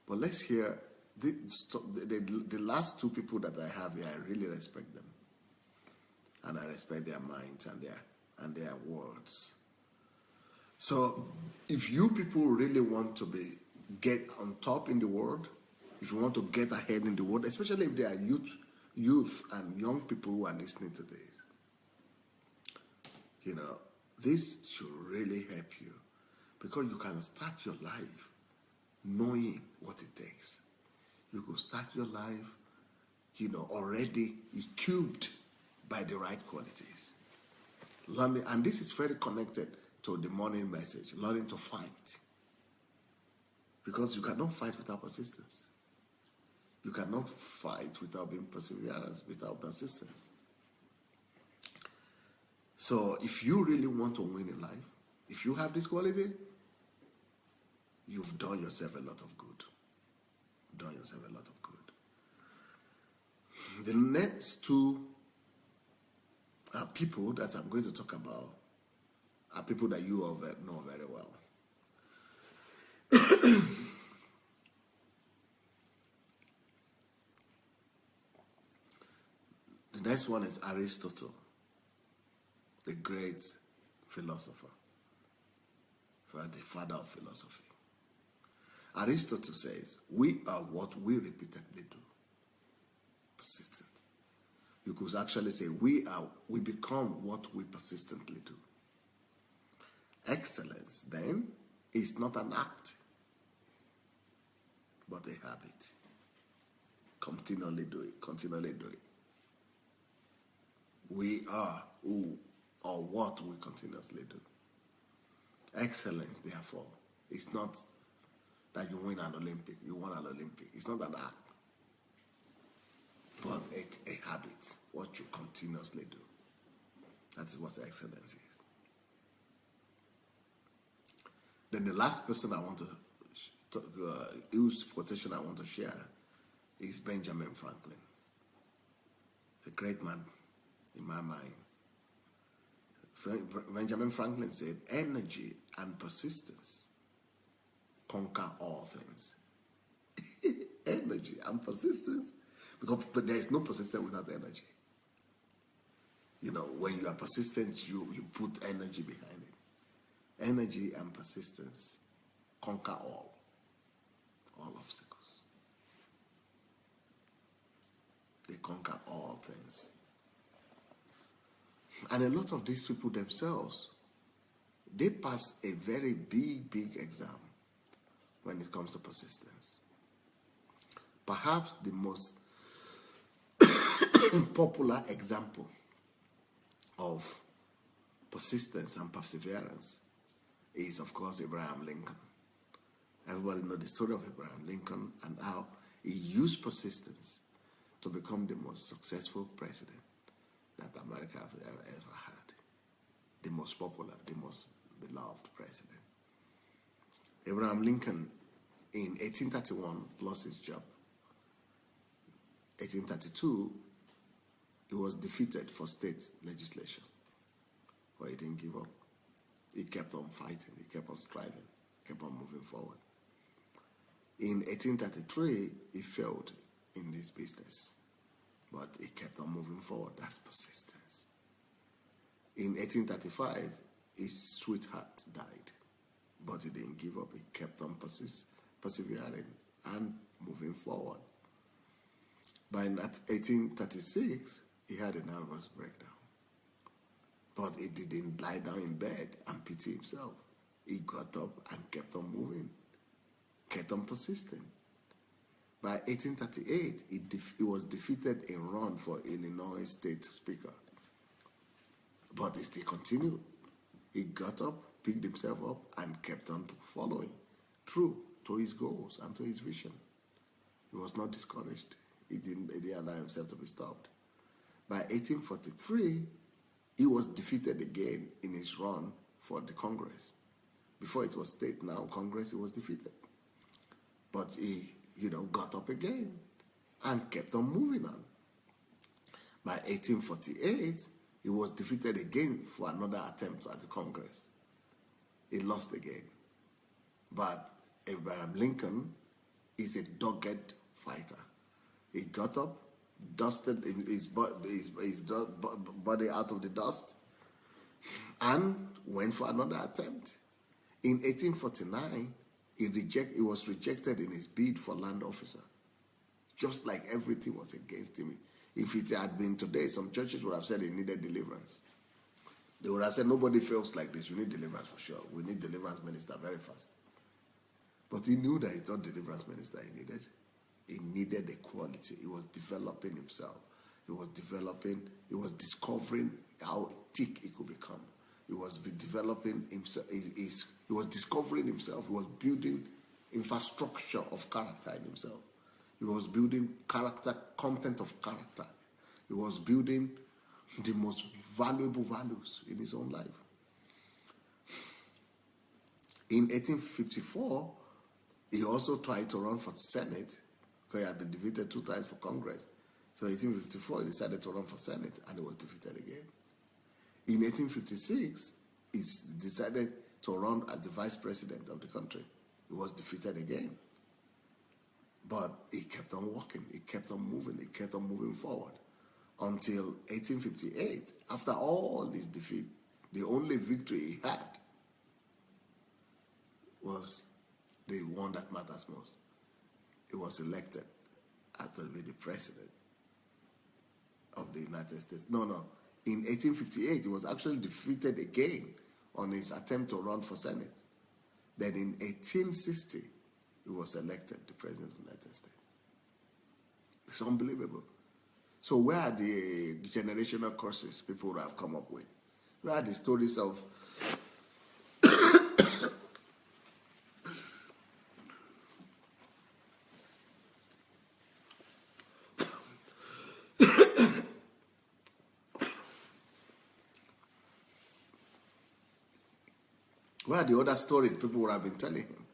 But let's hear the last two people that I have here. I really respect them, and I respect their minds and their words. So, if you people really want to get on top in the world, if you want to get ahead in the world, especially if there are youth and young people who are listening to this, this should really help you, because you can start your life knowing what it takes. You could start your life, already equipped by the right qualities. Learning, and this is very connected to the morning message, learning to fight. Because you cannot fight without persistence. You cannot fight without being perseverance, without persistence. So if you really want to win in life, if you have this quality, you've done yourself a lot of good. You've done yourself a lot of good. The next two people that I'm going to talk about are people that you all know very well. The next one is Aristotle, the great philosopher, the father of philosophy. Aristotle says, we are what we repeatedly do. Persistent. You could actually say, we become what we persistently do. Excellence, then, is not an act, but a habit. Continually do it, continually do it. We are who or what we continuously do. Excellence, therefore, is not that you win an Olympic, you won an Olympic. It's not an act, but a habit, what you continuously do. That is what excellence is. Then the last person I want to use quotation I want to share is Benjamin Franklin. It's a great man in my mind. Benjamin Franklin said, energy and persistence conquer all things. Energy and persistence, but there is no persistence without energy. You know, when you are persistent, you put energy behind it. Energy and persistence conquer all obstacles. They conquer all things. And a lot of these people themselves, they pass a very big exam when it comes to persistence. Perhaps the most popular example of persistence and perseverance is, of course, Abraham Lincoln. Everybody knows the story of Abraham Lincoln and how he used persistence to become the most successful president that America has ever had. The most popular, the most beloved president. Abraham Lincoln, in 1831, lost his job. 1832, he was defeated for state legislation. But he didn't give up. He kept on fighting, he kept on striving, kept on moving forward. In 1833, he failed in this business, but he kept on moving forward. That's persistence. In 1835, his sweetheart died, but he didn't give up. He kept on persevering and moving forward. By 1836, he had a nervous breakdown, but he didn't lie down in bed and pity himself. He got up and kept on moving, kept on persisting. By 1838, he was defeated in run for Illinois State Speaker. But he still continued. He got up, picked himself up, and kept on following through to his goals and to his vision. He was not discouraged. He didn't allow himself to be stopped. By 1843, he was defeated again in his run for the Congress. Before it was state, now Congress, he was defeated. But he, got up again and kept on moving on. By 1848, he was defeated again for another attempt at the Congress. He lost again. But Abraham Lincoln is a dogged fighter. He got up, dusted his body out of the dust, and went for another attempt. In 1849, he was rejected in his bid for land officer. Just like everything was against him. If it had been today, some churches would have said he needed deliverance. They would have said, nobody feels like this. You need deliverance for sure. We need deliverance minister very fast. But he knew that it's not deliverance minister he needed. He needed equality. He was developing himself. He was discovering how thick he could become. He was developing himself. He was discovering himself. He was building infrastructure of character in himself. He was building content of character. He was building the most valuable values in his own life. In 1854, he also tried to run for Senate because he had been defeated 2 times for Congress. So 1854, he decided to run for Senate, and he was defeated again. In 1856, he decided to run as the vice president of the country. He was defeated again. But he kept on walking, he kept on moving forward. Until 1858, after all this defeat, the only victory he had was the one that matters most. He was elected to be the president of the United States. No. In 1858, he was actually defeated again on his attempt to run for Senate. Then in 1860, he was elected the president of the United States. It's unbelievable. So where are the generational curses people would have come up with? Where are the stories of where are the other stories people would have been telling him?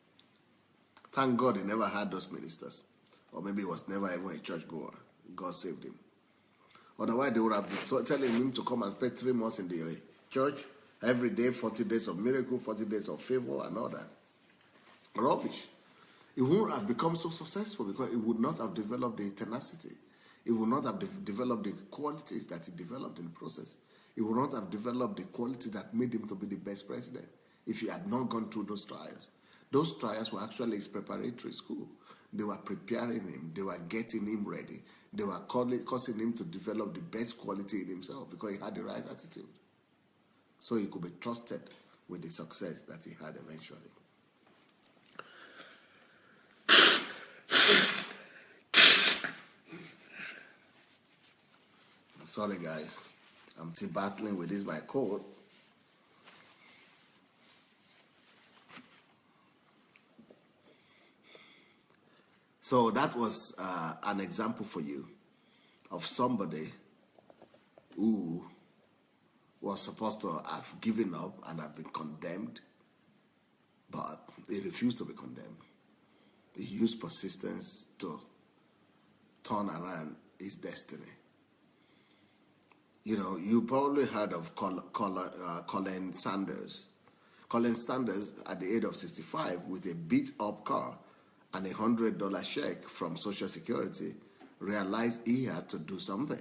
Thank God he never had those ministers. Or maybe he was never even a churchgoer. God saved him. Otherwise, they would have been telling him to come and spend 3 months in the church every day, 40 days of miracle, 40 days of favor, and all that. Rubbish. He wouldn't have become so successful because he would not have developed the tenacity. He would not have developed the qualities that he developed in the process. He would not have developed the qualities that made him to be the best president if he had not gone through those trials. Those trials were actually his preparatory school. They were preparing him. They were getting him ready. They were causing him to develop the best quality in himself because he had the right attitude. So he could be trusted with the success that he had eventually. Sorry, guys. I'm still battling with this, my cold. So that was an example for you of somebody who was supposed to have given up and have been condemned, but he refused to be condemned. He used persistence to turn around his destiny. You know, you probably heard of Colin Sanders. Colin Sanders, at the age of 65, with a beat-up car and a $100 check from Social Security, realized he had to do something.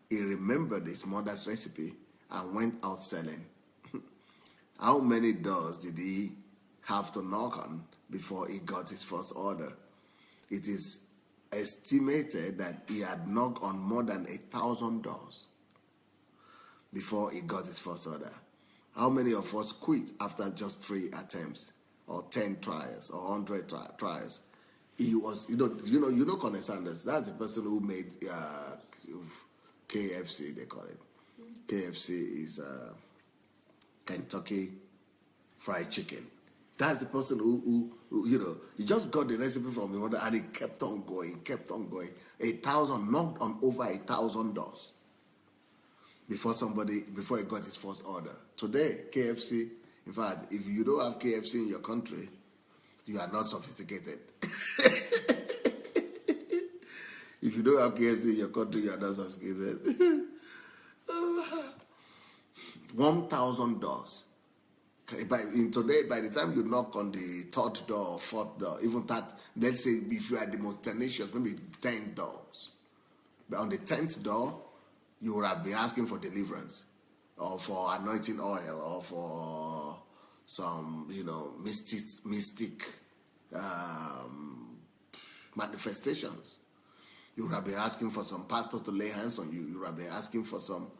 He remembered his mother's recipe and went out selling. How many doors did he have to knock on before he got his first order? It is estimated that he had knocked on more than 1,000 doors before he got his first order. How many of us quit after just 3 attempts, or 10 trials, or 100 trials? He was, you know, Colin Sanders. That's the person who made KFC. They call it. KFC is Kentucky Fried Chicken. That's the person who he just got the recipe from his mother, and he kept on going. 1,000, knocked on over 1,000 doors before he got his first order. Today, KFC, in fact, if you don't have KFC in your country, you are not sophisticated. If you don't have KFC in your country, you are not sophisticated. 1,000 doors. By the time you knock on the 3rd door or 4th door, even that, let's say if you are the most tenacious, maybe 10 doors. But on the 10th door, you would have been asking for deliverance, or for anointing oil, or for some, mystic manifestations. You would have been asking for some pastors to lay hands on you. You would have been asking for some,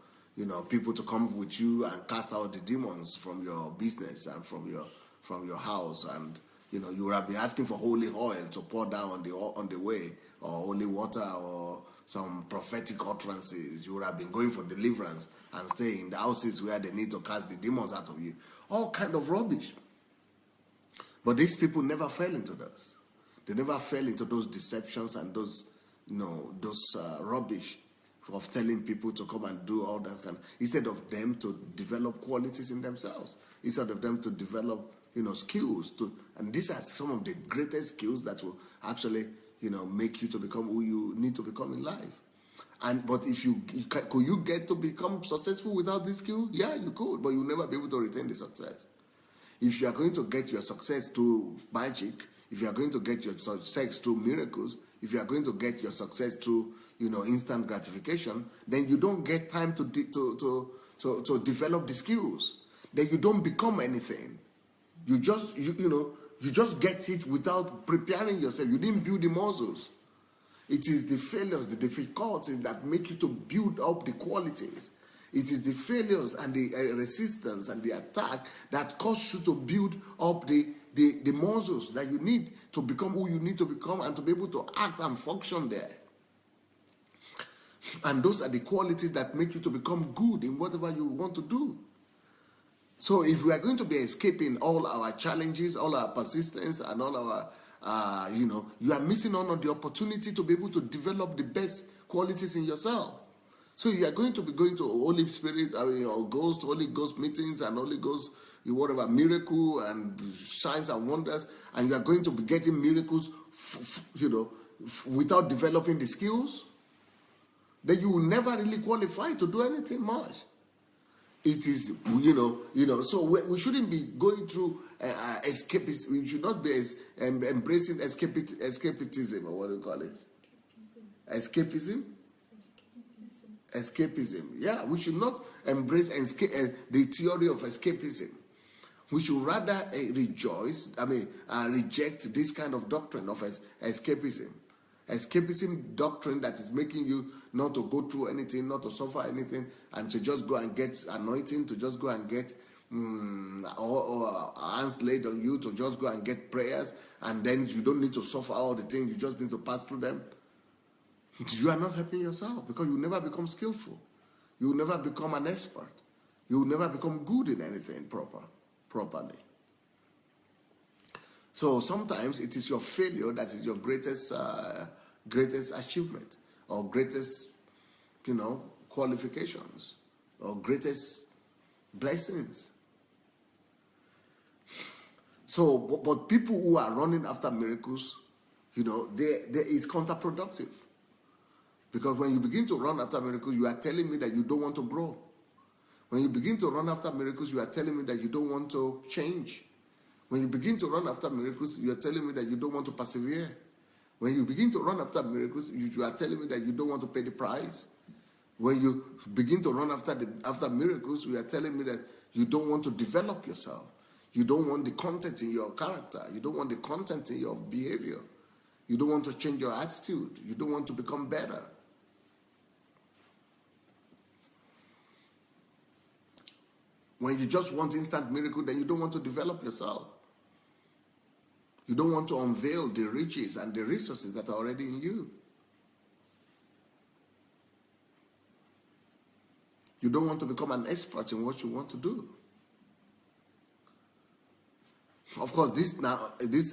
people to come with you and cast out the demons from your business and from your house. And, you would have been asking for holy oil to pour down on the way, or holy water, or some prophetic utterances. You would have been going for deliverance and stay in the houses where they need to cast the demons out of you. All kind of rubbish. But these people never fell into those. They never fell into those deceptions and those rubbish of telling people to come and do all that kind of, instead of them to develop qualities in themselves, instead of them to develop, skills and these are some of the greatest skills that will actually, make you to become who you need to become in life. But if could you get to become successful without this skill? Yeah, you could, but you'll never be able to retain the success. If you are going to get your success through magic, if you are going to get your success through miracles, if you are going to get your success through, instant gratification, then you don't get time to develop the skills. Then you don't become anything. You just get it without preparing yourself. You didn't build the muscles. It is the failures, the difficulties that make you to build up the qualities. It is the failures and the resistance and the attack that cause you to build up the muscles that you need to become who you need to become and to be able to act and function there. And those are the qualities that make you to become good in whatever you want to do. So if we are going to be escaping all our challenges, all our persistence, and all our, you are missing out on the opportunity to be able to develop the best qualities in yourself. So you are going to be going to Holy Spirit, or Holy Ghost meetings and Holy Ghost, whatever, miracle and signs and wonders, and you are going to be getting miracles, without developing the skills. Then you will never really qualify to do anything much. It is, so we shouldn't be going through escapism. We should not be embracing escapism, or what do you call it? Escapism? Escapism. Yeah, we should not embrace the theory of escapism. We should rather reject this kind of doctrine of escapism. Escapism doctrine that is making you not to go through anything, not to suffer anything, and to just go and get anointing, to just go and get or hands laid on you, to just go and get prayers, and then you don't need to suffer all the things, you just need to pass through them. You are not helping yourself, because you never become skillful. You will never become an expert. You will never become good in anything properly. So sometimes it is your failure that is your greatest achievement, or greatest, qualifications, or greatest blessings. So, but people who are running after miracles, it's counterproductive. Because when you begin to run after miracles, you are telling me that you don't want to grow. When you begin to run after miracles, you are telling me that you don't want to change. When you begin to run after miracles, you are telling me that you don't want to persevere. When you begin to run after miracles, you are telling me that you don't want to pay the price. When you begin to run after miracles, you are telling me that you don't want to develop yourself. You don't want the content in your character. You don't want the content in your behavior. You don't want to change your attitude. You don't want to become better. When you just want instant miracle, then you don't want to develop yourself. You don't want to unveil the riches and the resources that are already in you. You don't want to become an expert in what you want to do. Of course,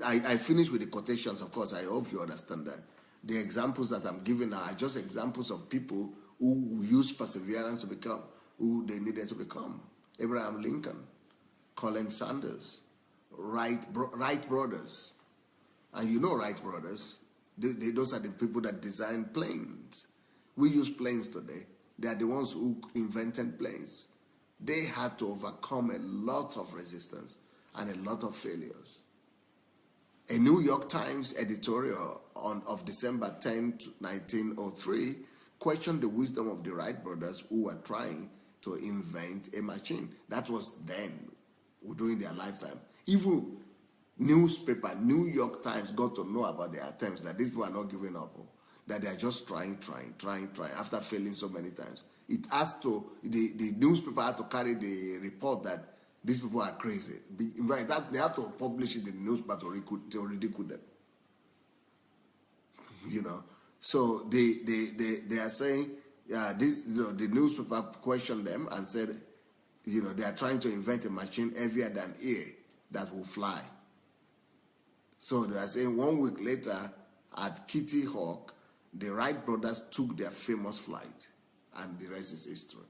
I finish with the quotations. Of course, I hope you understand that. The examples that I'm giving are just examples of people who used perseverance to become who they needed to become. Abraham Lincoln, Colin Sanders, Wright brothers. And Wright brothers, those are the people that design planes. We use planes today. They are the ones who invented planes. They had to overcome a lot of resistance and a lot of failures. A New York Times editorial of December 10, 1903 questioned the wisdom of the Wright brothers, who were trying to invent a machine. That was then, during their lifetime. Even newspaper, New York Times, got to know about their attempts, that these people are not giving up, that they are just trying, after failing so many times. The newspaper had to carry the report that these people are crazy. In fact, they have to publish it in the newspaper to ridicule them. So they are saying, the newspaper questioned them and said, they are trying to invent a machine heavier than air that will fly. So they are saying 1 week later at Kitty Hawk, the Wright brothers took their famous flight, and the rest is history.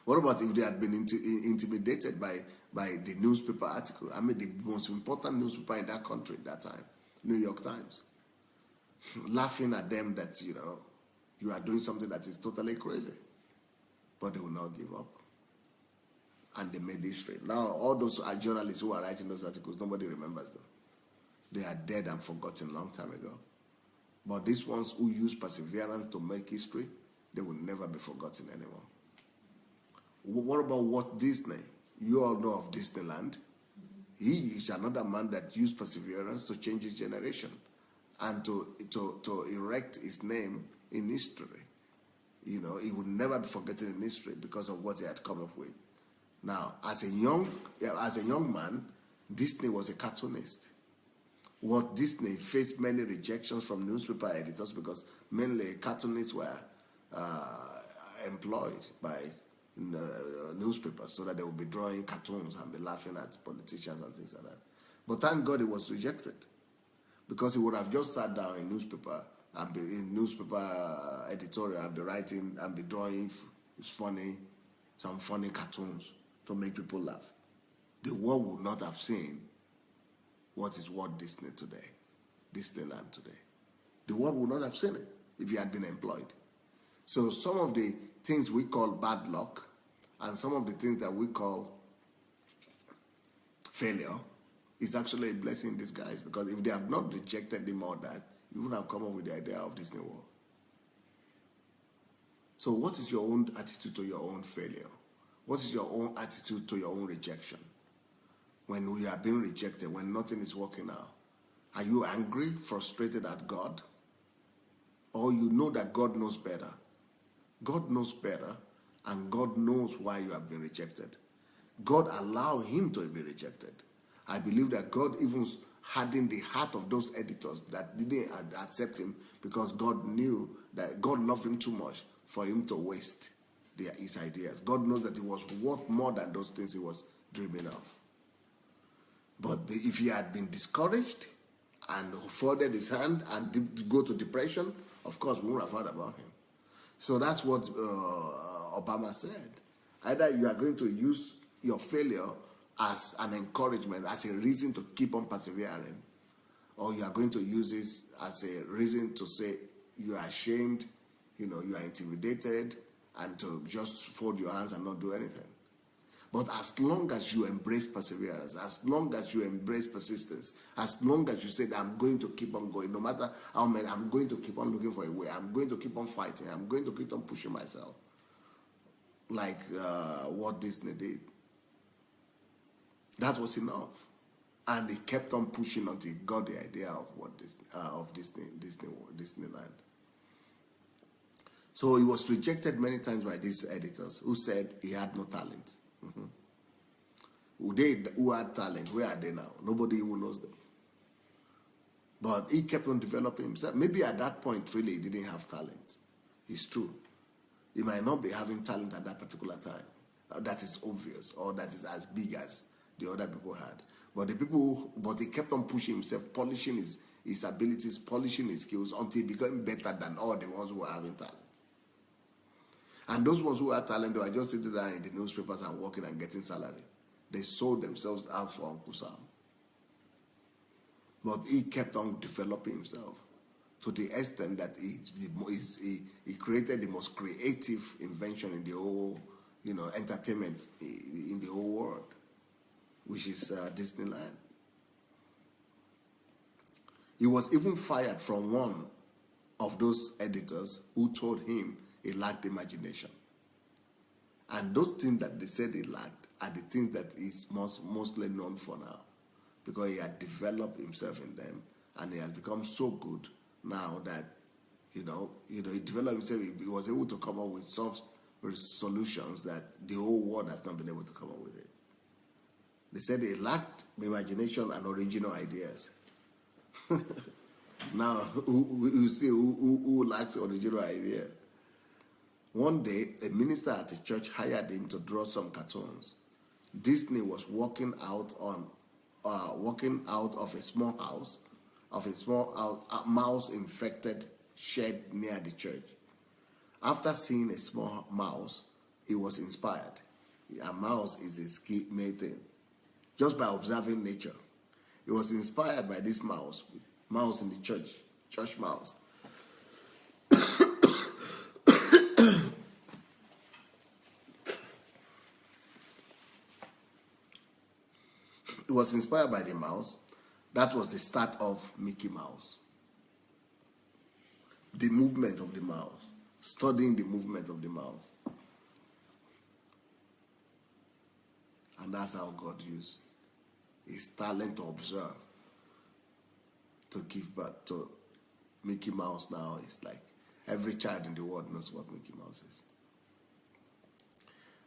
What about if they had been intimidated by the newspaper article? I mean, the most important newspaper in that country at that time, New York Times, laughing at them that, You are doing something that is totally crazy. But they will not give up. And they made history. Now, all those journalists who are writing those articles, nobody remembers them. They are dead and forgotten a long time ago. But these ones who use perseverance to make history, they will never be forgotten anymore. What about Walt Disney? You all know of Disneyland. He is another man that used perseverance to change his generation and to erect his name in history. He would never be forgotten in history because of what he had come up with. Now, as a young man, Disney was a cartoonist. Walt Disney faced many rejections from newspaper editors because mainly cartoonists were employed by newspapers so that they would be drawing cartoons and be laughing at politicians and things like that. But thank God he was rejected, because he would have just sat down in newspaper and be in newspaper editorial and be writing and be drawing some funny cartoons to make people laugh. The world would not have seen what is Walt Disney today, Disneyland today. The world would not have seen it if he had been employed. So some of the things we call bad luck and some of the things that we call failure is actually a blessing in disguise, because if they have not rejected him or that, you wouldn't have come up with the idea of Disney World. So what is your own attitude to your own failure? What is your own attitude to your own rejection? When we are being rejected, when nothing is working out, are you angry, frustrated at God? Or you know that God knows better? God knows better, and God knows why you have been rejected. God allowed him to be rejected. I believe that God even hardened the heart of those editors that didn't accept him, because God knew that God loved him too much for him to waste his ideas. God knows that he was worth more than those things he was dreaming of. But if he had been discouraged and folded his hand and go to depression, of course we wouldn't have heard about him. So that's what Obama said. Either you are going to use your failure as an encouragement, as a reason to keep on persevering, or you are going to use it as a reason to say you are ashamed, you are intimidated, and to just fold your hands and not do anything. But as long as you embrace perseverance, as long as you embrace persistence, as long as you say that I'm going to keep on going, no matter how many, I'm going to keep on looking for a way, I'm going to keep on fighting, I'm going to keep on pushing myself, like what Disney did. That was enough. And he kept on pushing until he got the idea of Disneyland. So he was rejected many times by these editors who said he had no talent. Who had talent, where are they now? Nobody even knows them. But he kept on developing himself. Maybe at that point, really, he didn't have talent. It's true. He might not be having talent at that particular time. That is obvious, or that is as big as the other people had. But he kept on pushing himself, polishing his abilities, polishing his skills until he became better than all the ones who were having talent. And those ones who had talent, they were just sitting there in the newspapers and working and getting salary. They sold themselves out for Uncle Sam. But he kept on developing himself to the extent that he created the most creative invention in the whole, entertainment in the whole world, which is Disneyland. He was even fired from one of those editors who told him he lacked imagination. And those things that they said he lacked are the things that he's mostly known for now, because he had developed himself in them, and he has become so good now that he developed himself. He was able to come up with some solutions that the whole world has not been able to come up with it. They said he lacked imagination and original ideas. Now, you see who lacks original idea. One day, a minister at a church hired him to draw some cartoons. Disney was walking out of a small house, mouse-infected shed near the church. After seeing a small mouse, he was inspired. A mouse is his key main thing. Just by observing nature, he was inspired by this mouse in the church mouse. It was inspired by the mouse. That was the start of Mickey Mouse. The movement of the mouse. Studying the movement of the mouse. And that's how God used his talent to observe to give birth to Mickey Mouse. Now it's like every child in the world knows what Mickey Mouse is.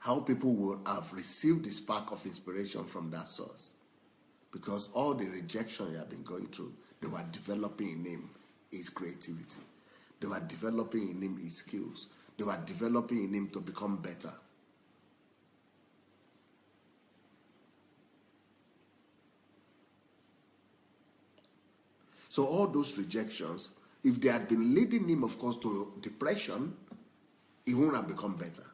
How people would have received the spark of inspiration from that source. Because all the rejection he had been going through, they were developing in him his creativity. They were developing in him his skills. They were developing in him to become better. So all those rejections, if they had been leading him, of course, to depression, he wouldn't have become better.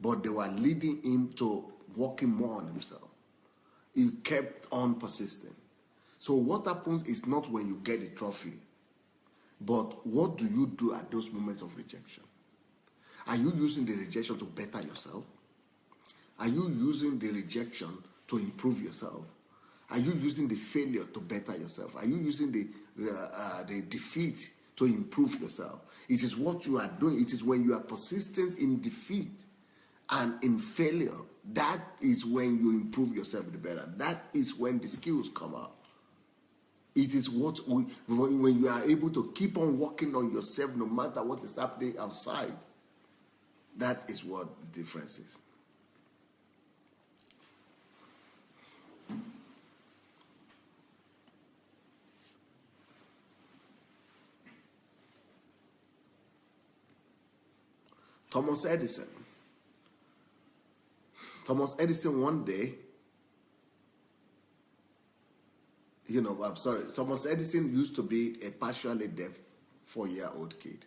But they were leading him to working more on himself. He kept on persisting. So what happens is not when you get a trophy, but what do you do at those moments of rejection? Are you using the rejection to better yourself? Are you using the rejection to improve yourself? Are you using the failure to better yourself? Are you using the defeat to improve yourself? It is what you are doing. It is when you are persistent in defeat and in failure, that is when you improve yourself the better. That is when the skills come out. It is when you are able to keep on working on yourself no matter what is happening outside. That is what the difference is. Thomas Edison. Thomas Edison one day, Thomas Edison used to be a partially deaf 4-year-old kid.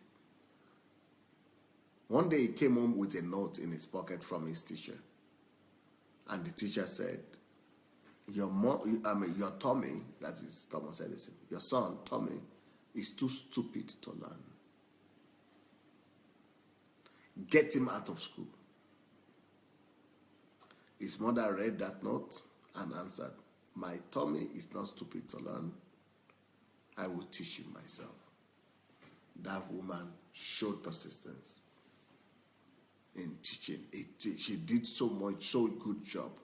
One day he came home with a note in his pocket from his teacher. And the teacher said, your Tommy, that is Thomas Edison, your son, Tommy, is too stupid to learn. Get him out of school. His mother read that note and answered, my Tommy is not stupid to learn. I will teach him myself. That woman showed persistence in teaching. She did so good job.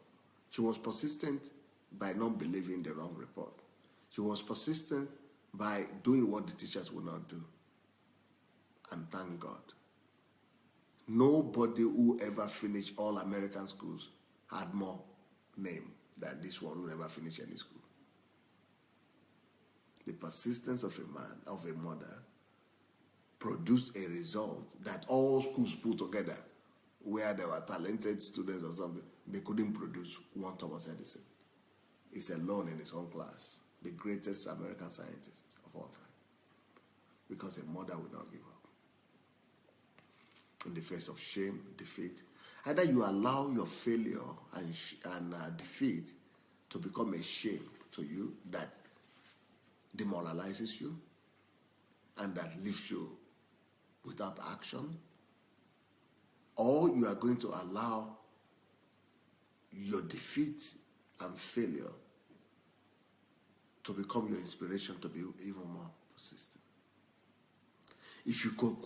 She was persistent by not believing the wrong report. She was persistent by doing what the teachers would not do. And thank God. Nobody who ever finished all American schools had more name than this one who never finished any school. The persistence of a man, of a mother, produced a result that all schools put together, where there were talented students or something, they couldn't produce one Thomas Edison. He's alone in his own class, the greatest American scientist of all time, because a mother would not give up. In the face of shame, defeat, either you allow your failure and defeat to become a shame to you that demoralizes you and that leaves you without action, or you are going to allow your defeat and failure to become your inspiration to be even more persistent. If you could,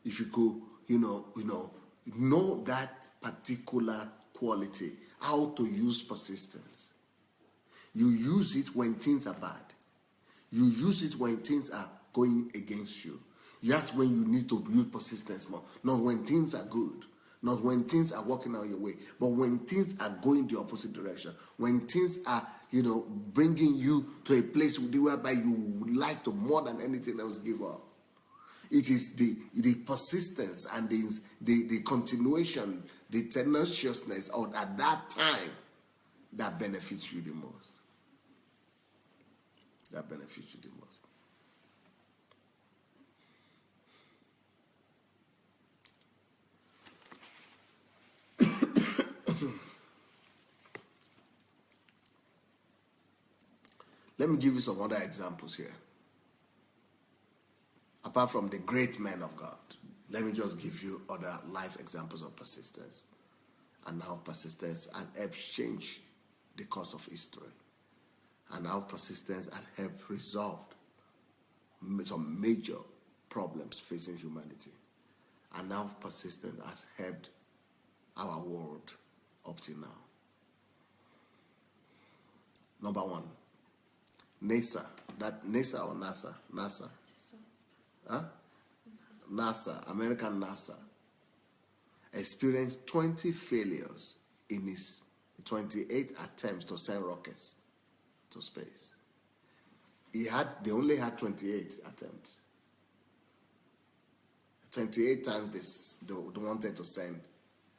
if you could, know that particular quality, how to use persistence. You use it when things are bad. You use it when things are going against you. That's when you need to use persistence more. Not when things are good. Not when things are working out your way. But when things are going the opposite direction. When things are, bringing you to a place whereby you would like to, more than anything else, give up. It is the persistence and the continuation, the tenaciousness at that time that benefits you the most. That benefits you the most. Let me give you some other examples here. Apart from the great men of God, let me just give you other life examples of persistence. And now persistence has helped change the course of history. And now persistence has helped resolve some major problems facing humanity. And now persistence has helped our world up till now. Number one, NASA. That NASA or NASA? NASA. Huh? NASA, American NASA, experienced 20 failures in its 28 attempts to send rockets to space. They only had 28 attempts. 28 times they wanted to send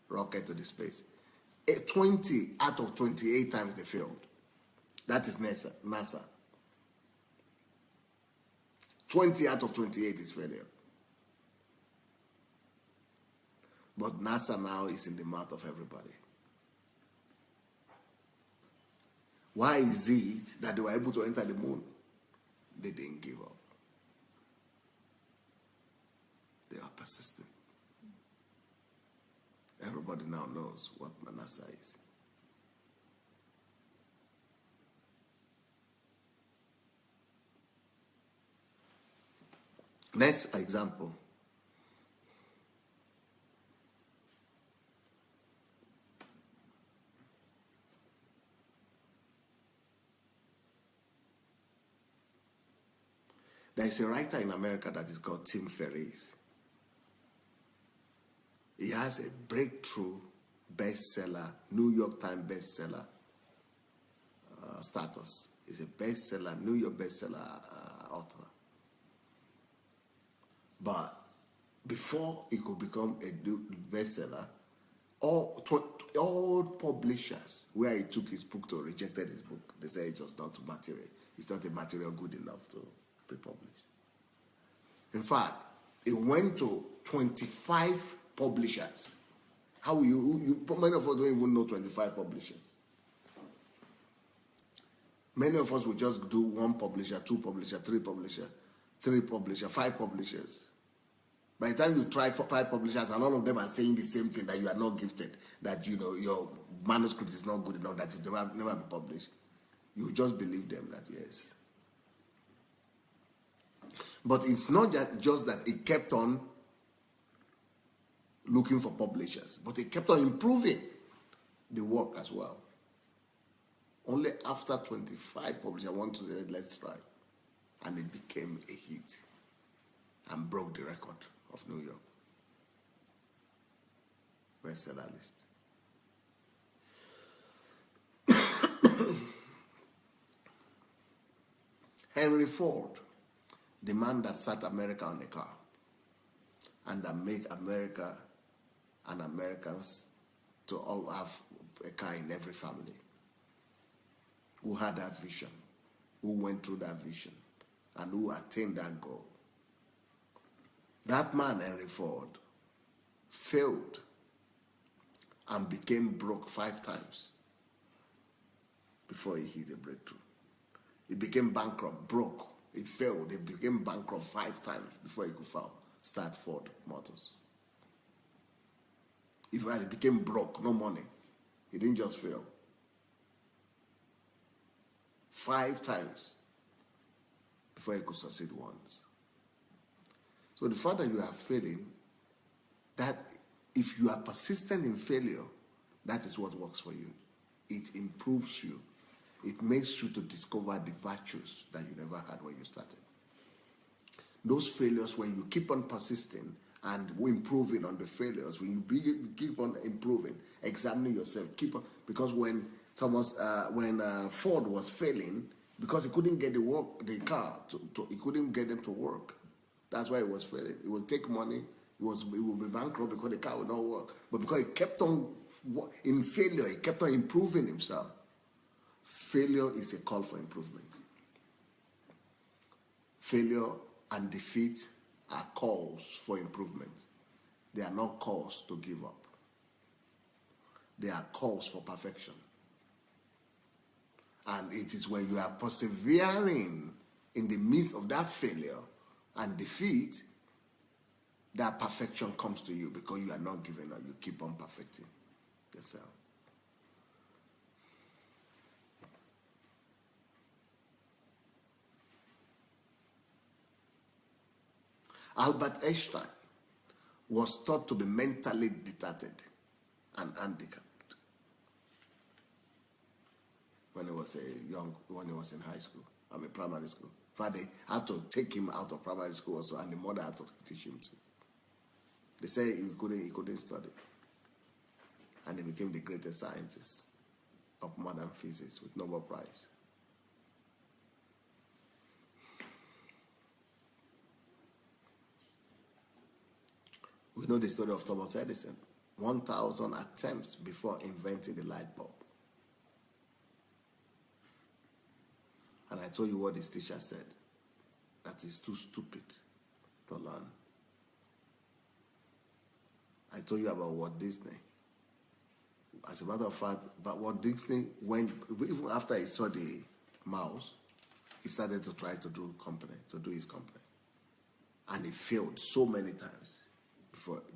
rocket to the space. 20 out of 28 times they failed. That is NASA. 20 out of 28 is failure. But NASA now is in the mouth of everybody. Why is it that they were able to enter the moon? They didn't give up. They are persistent. Everybody now knows what NASA is. Next example. There is a writer in America that is called Tim Ferriss. He has a breakthrough bestseller, New York Times bestseller status. He's a bestseller, New York bestseller author. But before he could become a bestseller, all publishers where he took his book to rejected his book. They said it was not material. It's not a material good enough to be published. In fact, it went to 25 publishers. How will many of us don't even know 25 publishers. Many of us will just do one publisher, two publishers, three publishers, five publishers. By the time you try for 5 publishers and all of them are saying the same thing, that you are not gifted, that your manuscript is not good enough, that it will never be published, you just believe them that yes. But it's not just that it kept on looking for publishers, but it kept on improving the work as well. Only after 25 publishers wanted to say, let's try. And it became a hit and broke the record of New York bestseller list. Henry Ford, the man that sat America on a car and that made America and Americans to all have a car in every family, who had that vision, who went through that vision, and who attained that goal. That man, Henry Ford, failed and became broke 5 times before he hit a breakthrough. He became bankrupt, broke. He failed. He became bankrupt 5 times before he could start Ford Motors. He became broke, no money. He didn't just fail. 5 times before he could succeed once. So the fact that you are failing, that if you are persistent in failure, that is what works for you. It improves you. It makes you to discover the virtues that you never had when you started. Those failures, when you keep on persisting and improving on the failures, when you keep on improving, examining yourself, because when Ford was failing, because he couldn't get the car, he couldn't get them to work. That's why he was failing. It would take money. He would be bankrupt because the car would not work. But because he kept on in failure, he kept on improving himself. Failure is a call for improvement. Failure and defeat are calls for improvement. They are not calls to give up. They are calls for perfection. And it is when you are persevering in the midst of that failure and defeat that perfection comes to you, because you are not giving up. You keep on perfecting. yourself. Albert Einstein was thought to be mentally retarded and handicapped when he was in high school. Primary school. In fact, they had to take him out of primary school also, and the mother had to teach him too. They say he couldn't study, and he became the greatest scientist of modern physics with Nobel Prize. We know the story of Thomas Edison. 1,000 attempts before inventing the light bulb. And I told you what his teacher said, that he's too stupid to learn. I told you about Walt Disney. As a matter of fact, but Walt Disney, even after he saw the mouse, he started to try to do his company. And he failed so many times.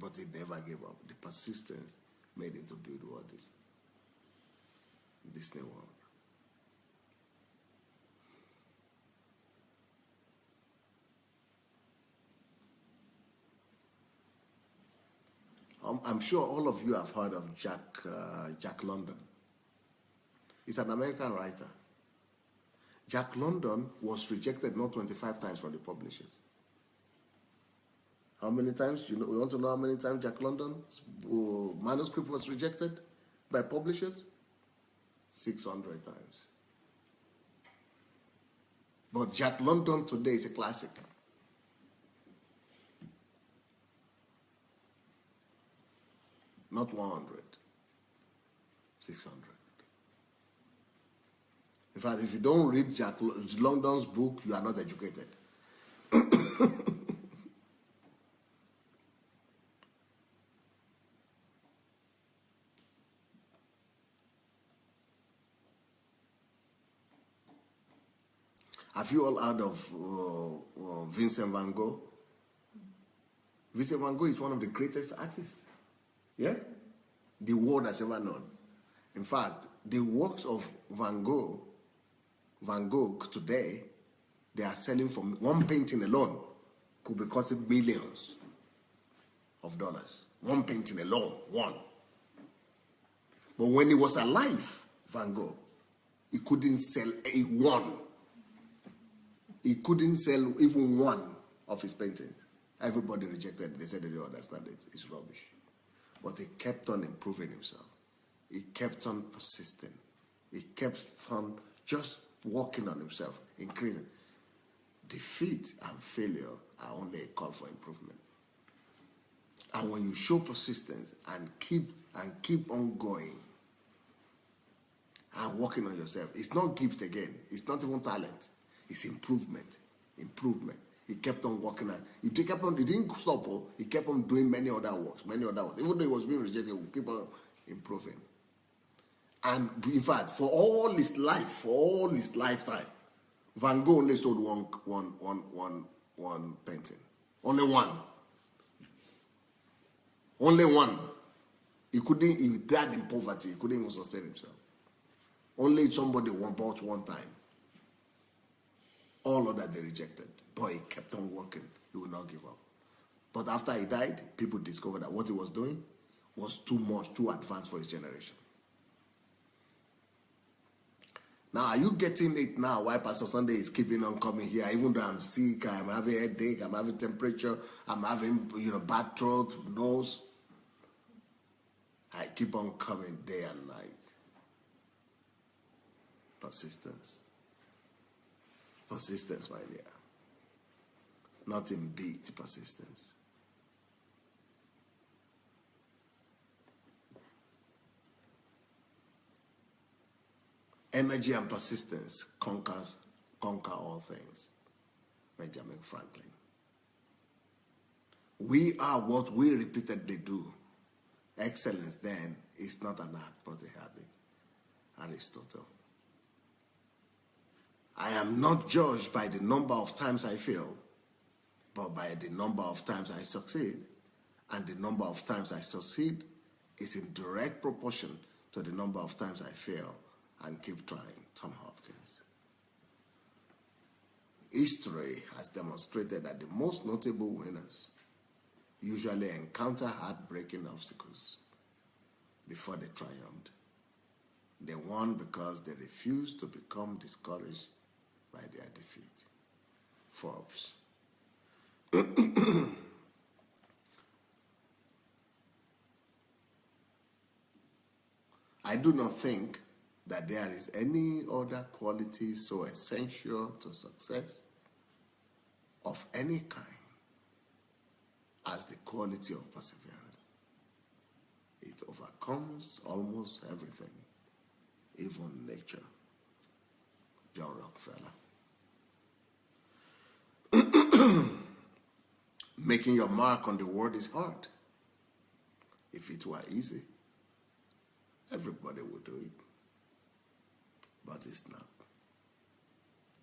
But he never gave up. The persistence made him to build Walt Disney World. I'm sure all of you have heard of Jack London. He's an American writer. Jack London was rejected not 25 times from the publishers. How many times? We want to know how many times Jack London's manuscript was rejected by publishers? 600 times. But Jack London today is a classic. Not 100, 600. In fact, if you don't read Jack London's book, you are not educated. Have you all heard of Vincent van Gogh? Vincent van Gogh is one of the greatest artists, yeah, the world has ever known. In fact, the works of Van Gogh today, they are selling from one painting alone could be costing millions of dollars. One painting alone, one. But when he was alive, Van Gogh, he couldn't sell one. He couldn't sell even one of his paintings. Everybody rejected it. They said they don't understand it. It's rubbish. But he kept on improving himself. He kept on persisting. He kept on just working on himself, increasing. Defeat and failure are only a call for improvement. And when you show persistence and keep on going and working on yourself, it's not gift again. It's not even talent. It's improvement. He kept on working. He didn't stop. He kept on doing many other works. Even though he was being rejected, he would keep on improving. And in fact, for all his lifetime, Van Gogh only sold one painting. Only one. He died in poverty. He couldn't even sustain himself. Only somebody bought one time. All of that they rejected. But he kept on working. He would not give up. But after he died, people discovered that what he was doing was too advanced for his generation. Now, are you getting it now why Pastor Sunday is keeping on coming here? Even though I'm sick, I'm having a headache, I'm having temperature, I'm having bad throat, nose. I keep on coming day and night. Persistence. Persistence, my dear. Not in beat, persistence. Energy and persistence conquer all things. Benjamin Franklin. We are what we repeatedly do. Excellence then is not an act but a habit. Aristotle. I am not judged by the number of times I fail, but by the number of times I succeed. And the number of times I succeed is in direct proportion to the number of times I fail and keep trying. Tom Hopkins. History has demonstrated that the most notable winners usually encounter heartbreaking obstacles before they triumphed. They won because they refused to become discouraged by their defeat. Forbes. I do not think that there is any other quality so essential to success of any kind as the quality of perseverance. It overcomes almost everything, even nature. John Rockefeller. Making your mark on the world is hard. If it were easy, everybody would do it. But it's not.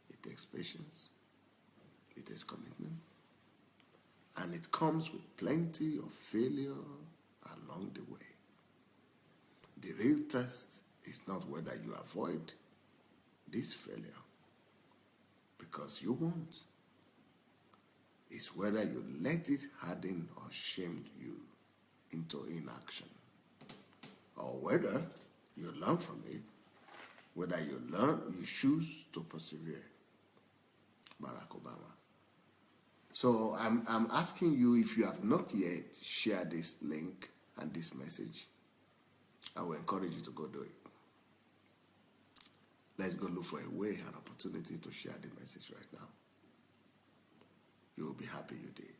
It takes patience. It takes commitment. And it comes with plenty of failure along the way. The real test is not whether you avoid this failure, because you won't. It's whether you let it harden or shame you into inaction, or whether you learn from it, whether you choose to persevere. Barack Obama. So I'm asking you, if you have not yet shared this link and this message, I will encourage you to go do it. Let's go look for a way, an opportunity to share the message right now. You will be happy you did.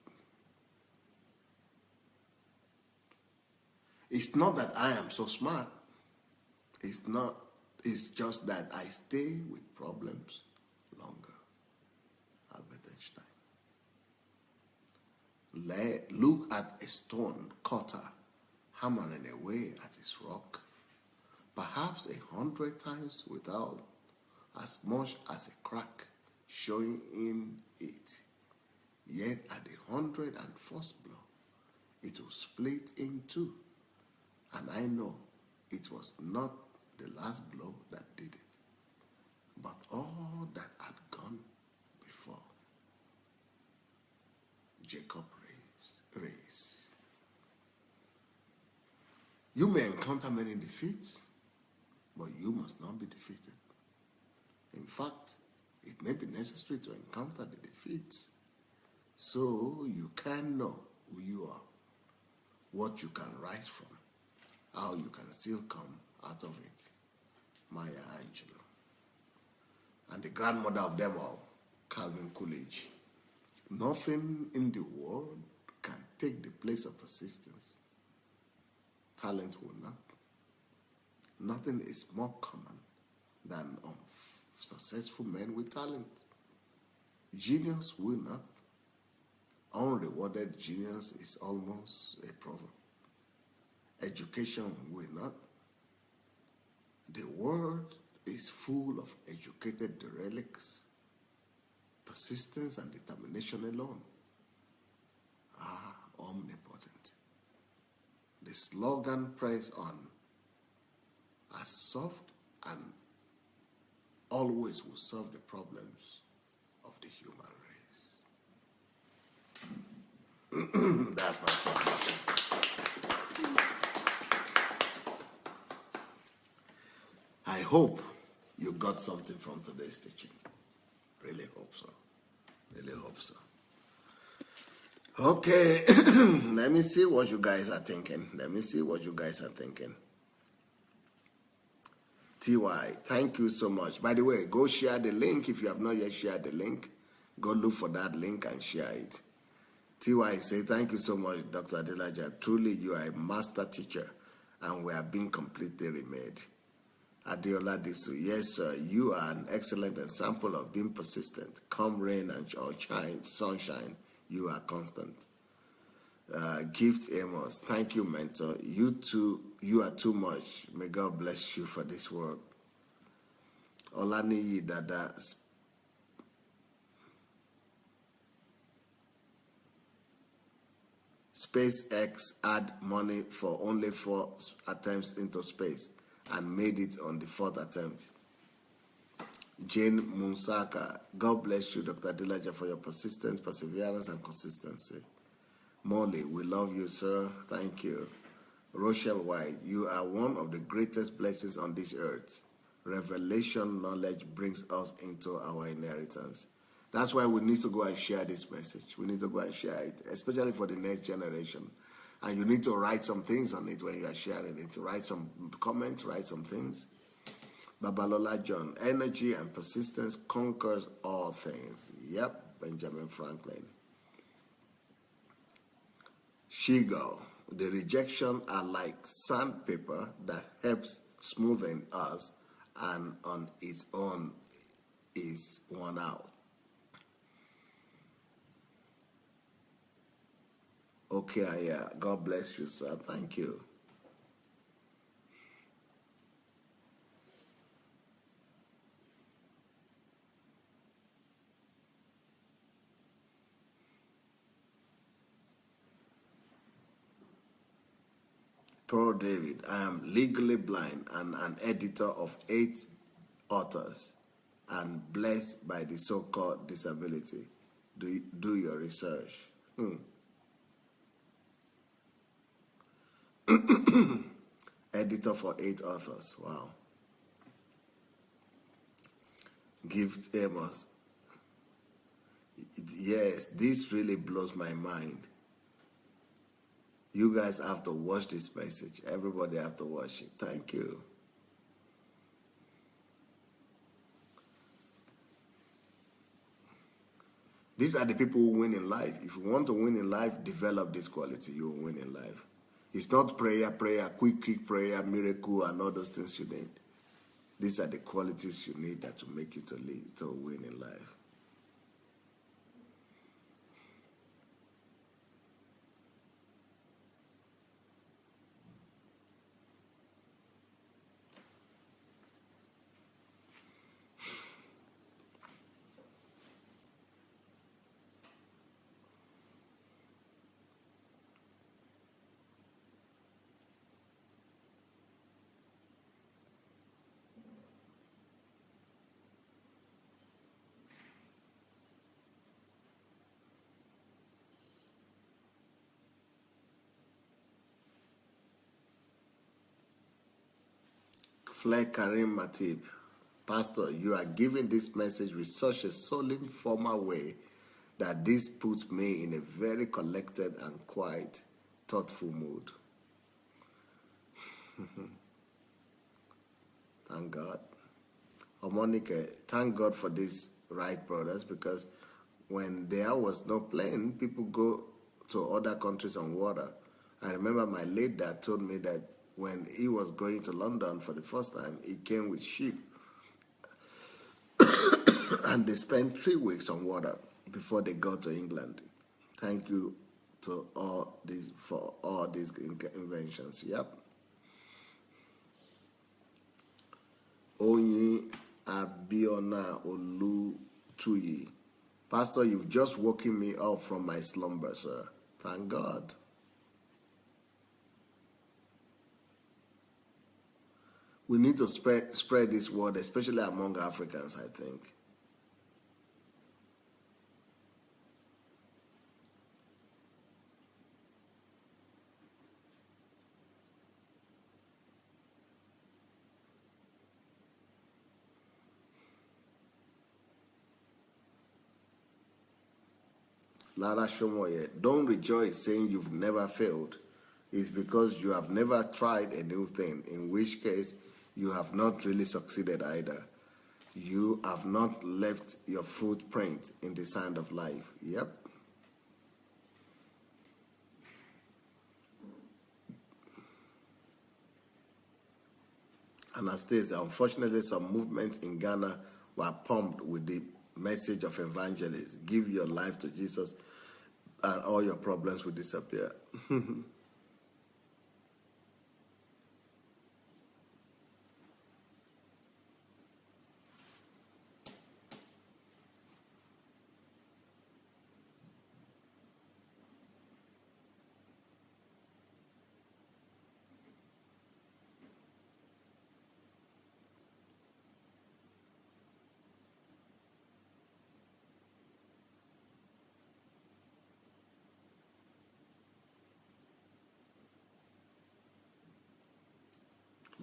It's not that I am so smart. It's just that I stay with problems longer. Albert Einstein. Look at a stone cutter hammering away at its rock, perhaps 100 times without as much as a crack showing in it. Yet at the 101st blow, it will split in two. And I know it was not the last blow that did it, but all that had gone before. Jacob Race. You may encounter many defeats, but you must not be defeated. In fact, it may be necessary to encounter the defeats so you can know who you are, what you can rise from, how you can still come out of it. Maya Angelou. And the grandmother of them all, Calvin Coolidge. Nothing in the world can take the place of persistence. Talent will not. Nothing is more common than successful men with talent. Genius will not. Unrewarded genius is almost a proverb. Education will not. The world is full of educated derelicts. Persistence and determination alone are omnipotent. The slogan "press on" as soft and always will solve the problems of the human race. That's my submission. I hope you got something from today's teaching. Really hope so. Really hope so. Okay, let me see what you guys are thinking. TY, thank you so much. By the way, go share the link. If you have not yet shared the link, go look for that link and share it. TY say, thank you so much, Dr. Adelaja. Truly, you are a master teacher, and we are being completely remade. Adiola Disu, yes, sir, you are an excellent example of being persistent. Come rain or sunshine, you are constant. Gift Amos, thank you, mentor. You too, you are too much. May God bless you for this work. Olaniyi Dada, SpaceX had money for only 4 attempts into space and made it on the 4th attempt. Jane Munsaka, God bless you, Dr. Adelaja, for your persistence, perseverance, and consistency. Molly, we love you, sir. Thank you. Rochelle White, you are one of the greatest blessings on this earth. Revelation knowledge brings us into our inheritance. That's why we need to go and share this message. We need to go and share it, especially for the next generation. And you need to write some things on it when you are sharing it. Write some comments, write some things. Babalola John, energy and persistence conquers all things. Yep, Benjamin Franklin. Shigo, the rejection are like sandpaper that helps smoothen us and on its own is worn out. Okay, yeah. God bless you, sir. Thank you. Pearl David, I am legally blind and an editor of 8 authors and blessed by the so-called disability. Do your research. Editor for 8 authors. Wow. Gift Amos. Yes, this really blows my mind. You guys have to watch this message. Everybody have to watch it. Thank you. These are the people who win in life. If you want to win in life, develop this quality. You will win in life. It's not prayer, quick prayer, miracle, and all those things you need. These are the qualities you need that will make you to win in life. Flair Karim Matip, Pastor, you are giving this message with such a solemn, formal way that this puts me in a very collected and quiet, thoughtful mood. Thank God. Monica, thank God for these right brothers, because when there was no plane, people go to other countries on water. I remember my late dad told me that when he was going to London for the first time, he came with ship. And they spent 3 weeks on water before they got to England. Thank you to all these for all these inventions. Yep. Onyi Abiona Olutuyi. Pastor, you've just woken me up from my slumber, sir. Thank God. We need to spread this word, especially among Africans, I think. Lara Shomoye, don't rejoice saying you've never failed. It's because you have never tried a new thing, in which case you have not really succeeded either. You have not left your footprint in the sand of life. Yep. Anastasia, unfortunately, some movements in Ghana were pumped with the message of evangelists. Give your life to Jesus and all your problems will disappear.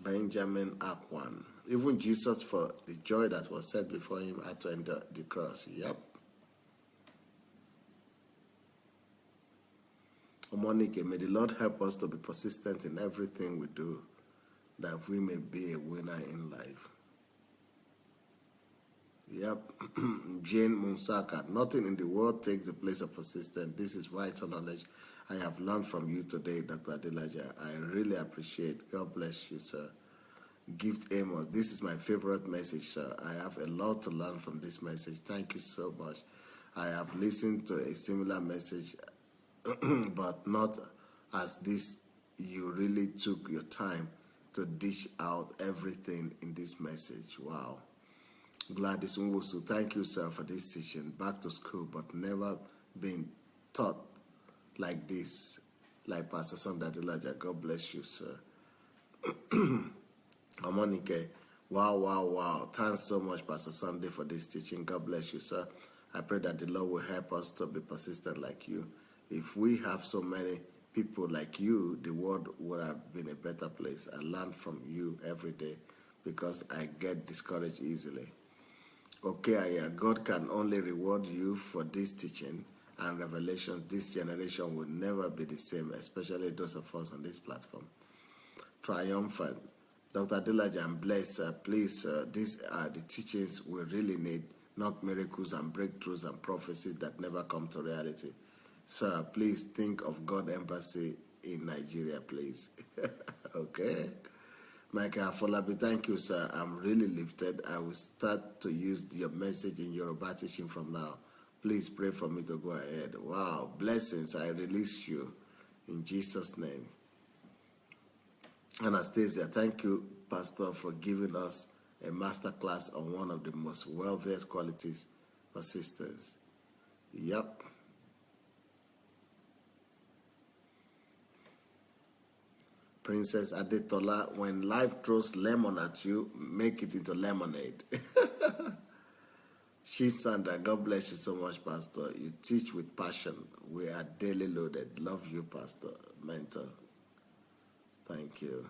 Benjamin Akwan. Even Jesus, for the joy that was set before him, had to endure the cross. Yep. Omonike, may the Lord help us to be persistent in everything we do, that we may be a winner in life. Yep. Jane Munsaka, nothing in the world takes the place of persistence. This is vital knowledge I have learned from you today, Dr. Adelaja. I really appreciate. God bless you, sir. Gift Amos, this is my favorite message, sir. I have a lot to learn from this message. Thank you so much. I have listened to a similar message, but not as this. You really took your time to dish out everything in this message. Wow. Gladys Nwosu, thank you, sir, for this teaching. Back to school, but never been taught like this, like Pastor Sunday Adelaja. God bless you, sir. Omonike, wow. Thanks so much, Pastor Sunday, for this teaching. God bless you, sir. I pray that the Lord will help us to be persistent like you. If we have so many people like you, the world would have been a better place. I learn from you every day because I get discouraged easily. Okay, God can only reward you for this teaching and revelation. This generation will never be the same, especially those of us on this platform. Triumphant. Dr. Adelaja, I'm blessed. Please, these are the teachings we really need, not miracles and breakthroughs and prophecies that never come to reality. Sir, please think of God Embassy in Nigeria, please. Okay. Michael Afolabi, thank you, sir. I'm really lifted. I will start to use your message in Yoruba teaching from now. Please pray for me to go ahead. Wow, blessings. I release you in Jesus' name. Anastasia, thank you, Pastor, for giving us a master class on one of the most wealthiest qualities, persistence. Yep. Princess Adetola, when life throws lemon at you, make it into lemonade. Sandra, God bless you so much, Pastor. You teach with passion. We are daily loaded. Love you, Pastor, mentor. Thank you.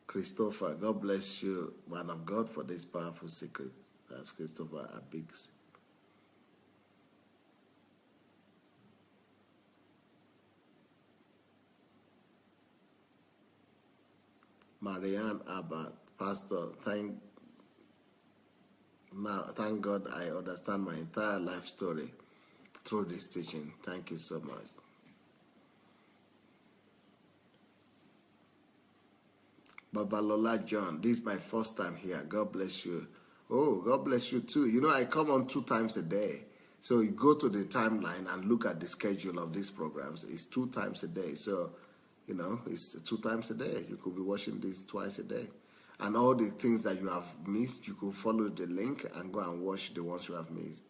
Christopher, God bless you, man of God, for this powerful secret. That's Christopher Abix. Marianne Abbott, Pastor, thank God I understand my entire life story through this teaching. Thank you so much. Babalola John, this is my first time here. God bless you. Oh, God bless you too. You know, I come on 2 times a day. So you go to the timeline and look at the schedule of these programs. It's 2 times a day. So, you know, it's 2 times a day. You could be watching this twice a day. And all the things that you have missed, you could follow the link and go and watch the ones you have missed.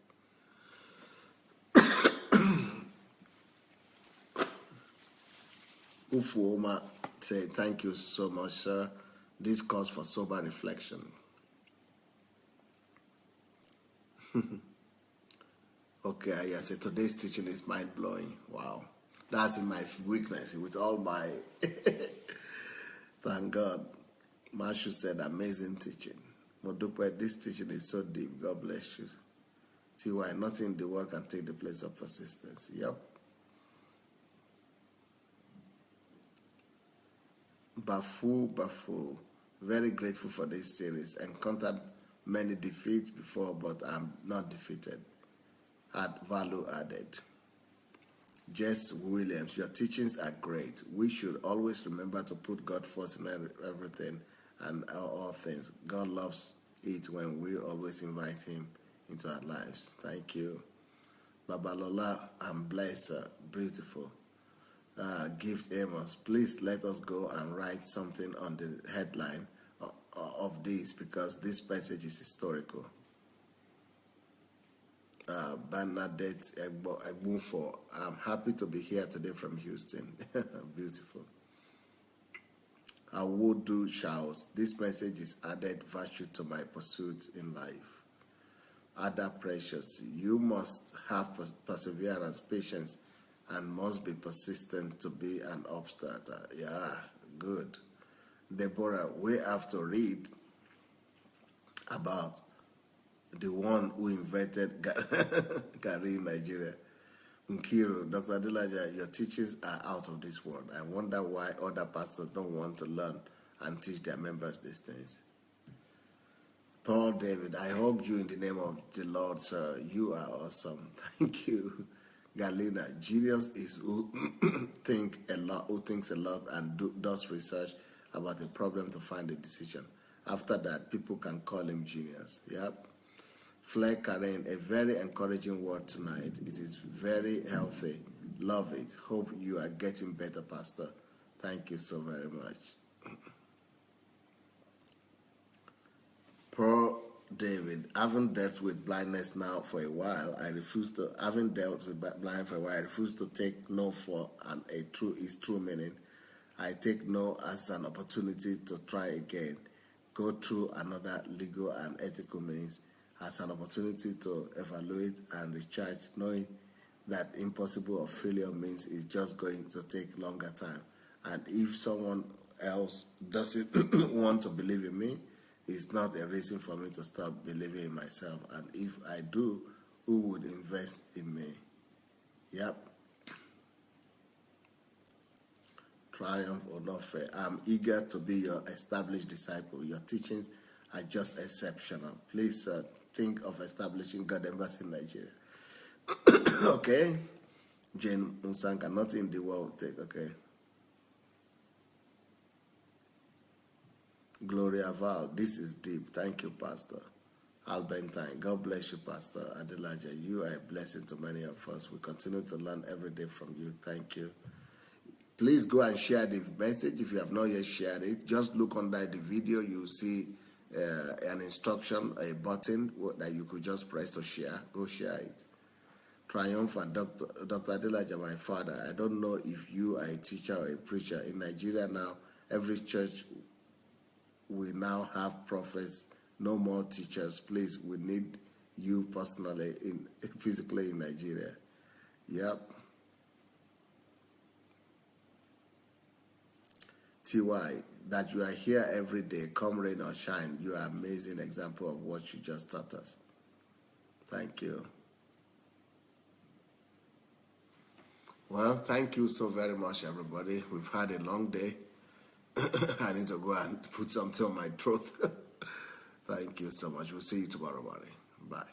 Ufuoma say, thank you so much, sir. This calls for sober reflection. Okay, I say today's teaching is mind-blowing. Wow. That's in my weakness, with all my... Thank God. Mashu said, amazing teaching. Modupe, this teaching is so deep. God bless you. See why nothing in the world can take the place of persistence. Yep. Bafu. Very grateful for this series. Encountered many defeats before, but I'm not defeated. Add value added. Jess Williams, your teachings are great. We should always remember to put God first in everything and all things. God loves it when we always invite him into our lives. Thank you. Babalola, I'm blessed. Beautiful. Gift Amos, please let us go and write something on the headline of this, because this message is historical. Bernadette Egbunfo, I'm happy to be here today from Houston. Beautiful. Awodu Charles, this message is added virtue to my pursuit in life. Ada Precious, you must have perseverance, patience, and must be persistent to be an upstarter. Yeah, good. Deborah, we have to read about the one who invented Gary in Nigeria. Nkiru, Dr. Adelaja, your teachings are out of this world. I wonder why other pastors don't want to learn and teach their members these things. Paul David, I hug you in the name of the Lord, sir. You are awesome. Thank you. Galina, genius is who thinks a lot and does research about a problem to find a decision. After that, people can call him genius. Yep. Flair Karen, a very encouraging word tonight. It is very healthy. Love it. Hope you are getting better, Pastor. Thank you so very much. Poor David, having dealt with blindness now for a while, I refuse to take no for its true meaning. I take no as an opportunity to try again, go through another legal and ethical means, as an opportunity to evaluate and recharge, knowing that impossible or failure means it's just going to take longer time. And if someone else doesn't want to believe in me, it's not a reason for me to stop believing in myself. And if I do, who would invest in me? Yep. Triumph or not fair. I'm eager to be your established disciple. Your teachings are just exceptional. Please think of establishing God Embassy in Nigeria. Okay. Jane Musanka, nothing in the world will take. Okay. Gloria Val, this is deep. Thank you, Pastor. Albentine, God bless you, Pastor Adelaja. You are a blessing to many of us. We continue to learn every day from you. Thank you. Please go and share the message. If you have not yet shared it, just look under the video. You'll see an instruction, a button that you could just press to share. Go share it. Triumphant, Dr. Adelaja, my father. I don't know if you are a teacher or a preacher. In Nigeria now, every church we now have prophets, no more teachers. Please, we need you personally, physically in Nigeria. Yep. TY, that you are here every day, come rain or shine. You are an amazing example of what you just taught us. Thank you. Well, thank you so very much, everybody. We've had a long day. I need to go and put something on my throat. Thank you so much. We'll see you tomorrow morning. Bye.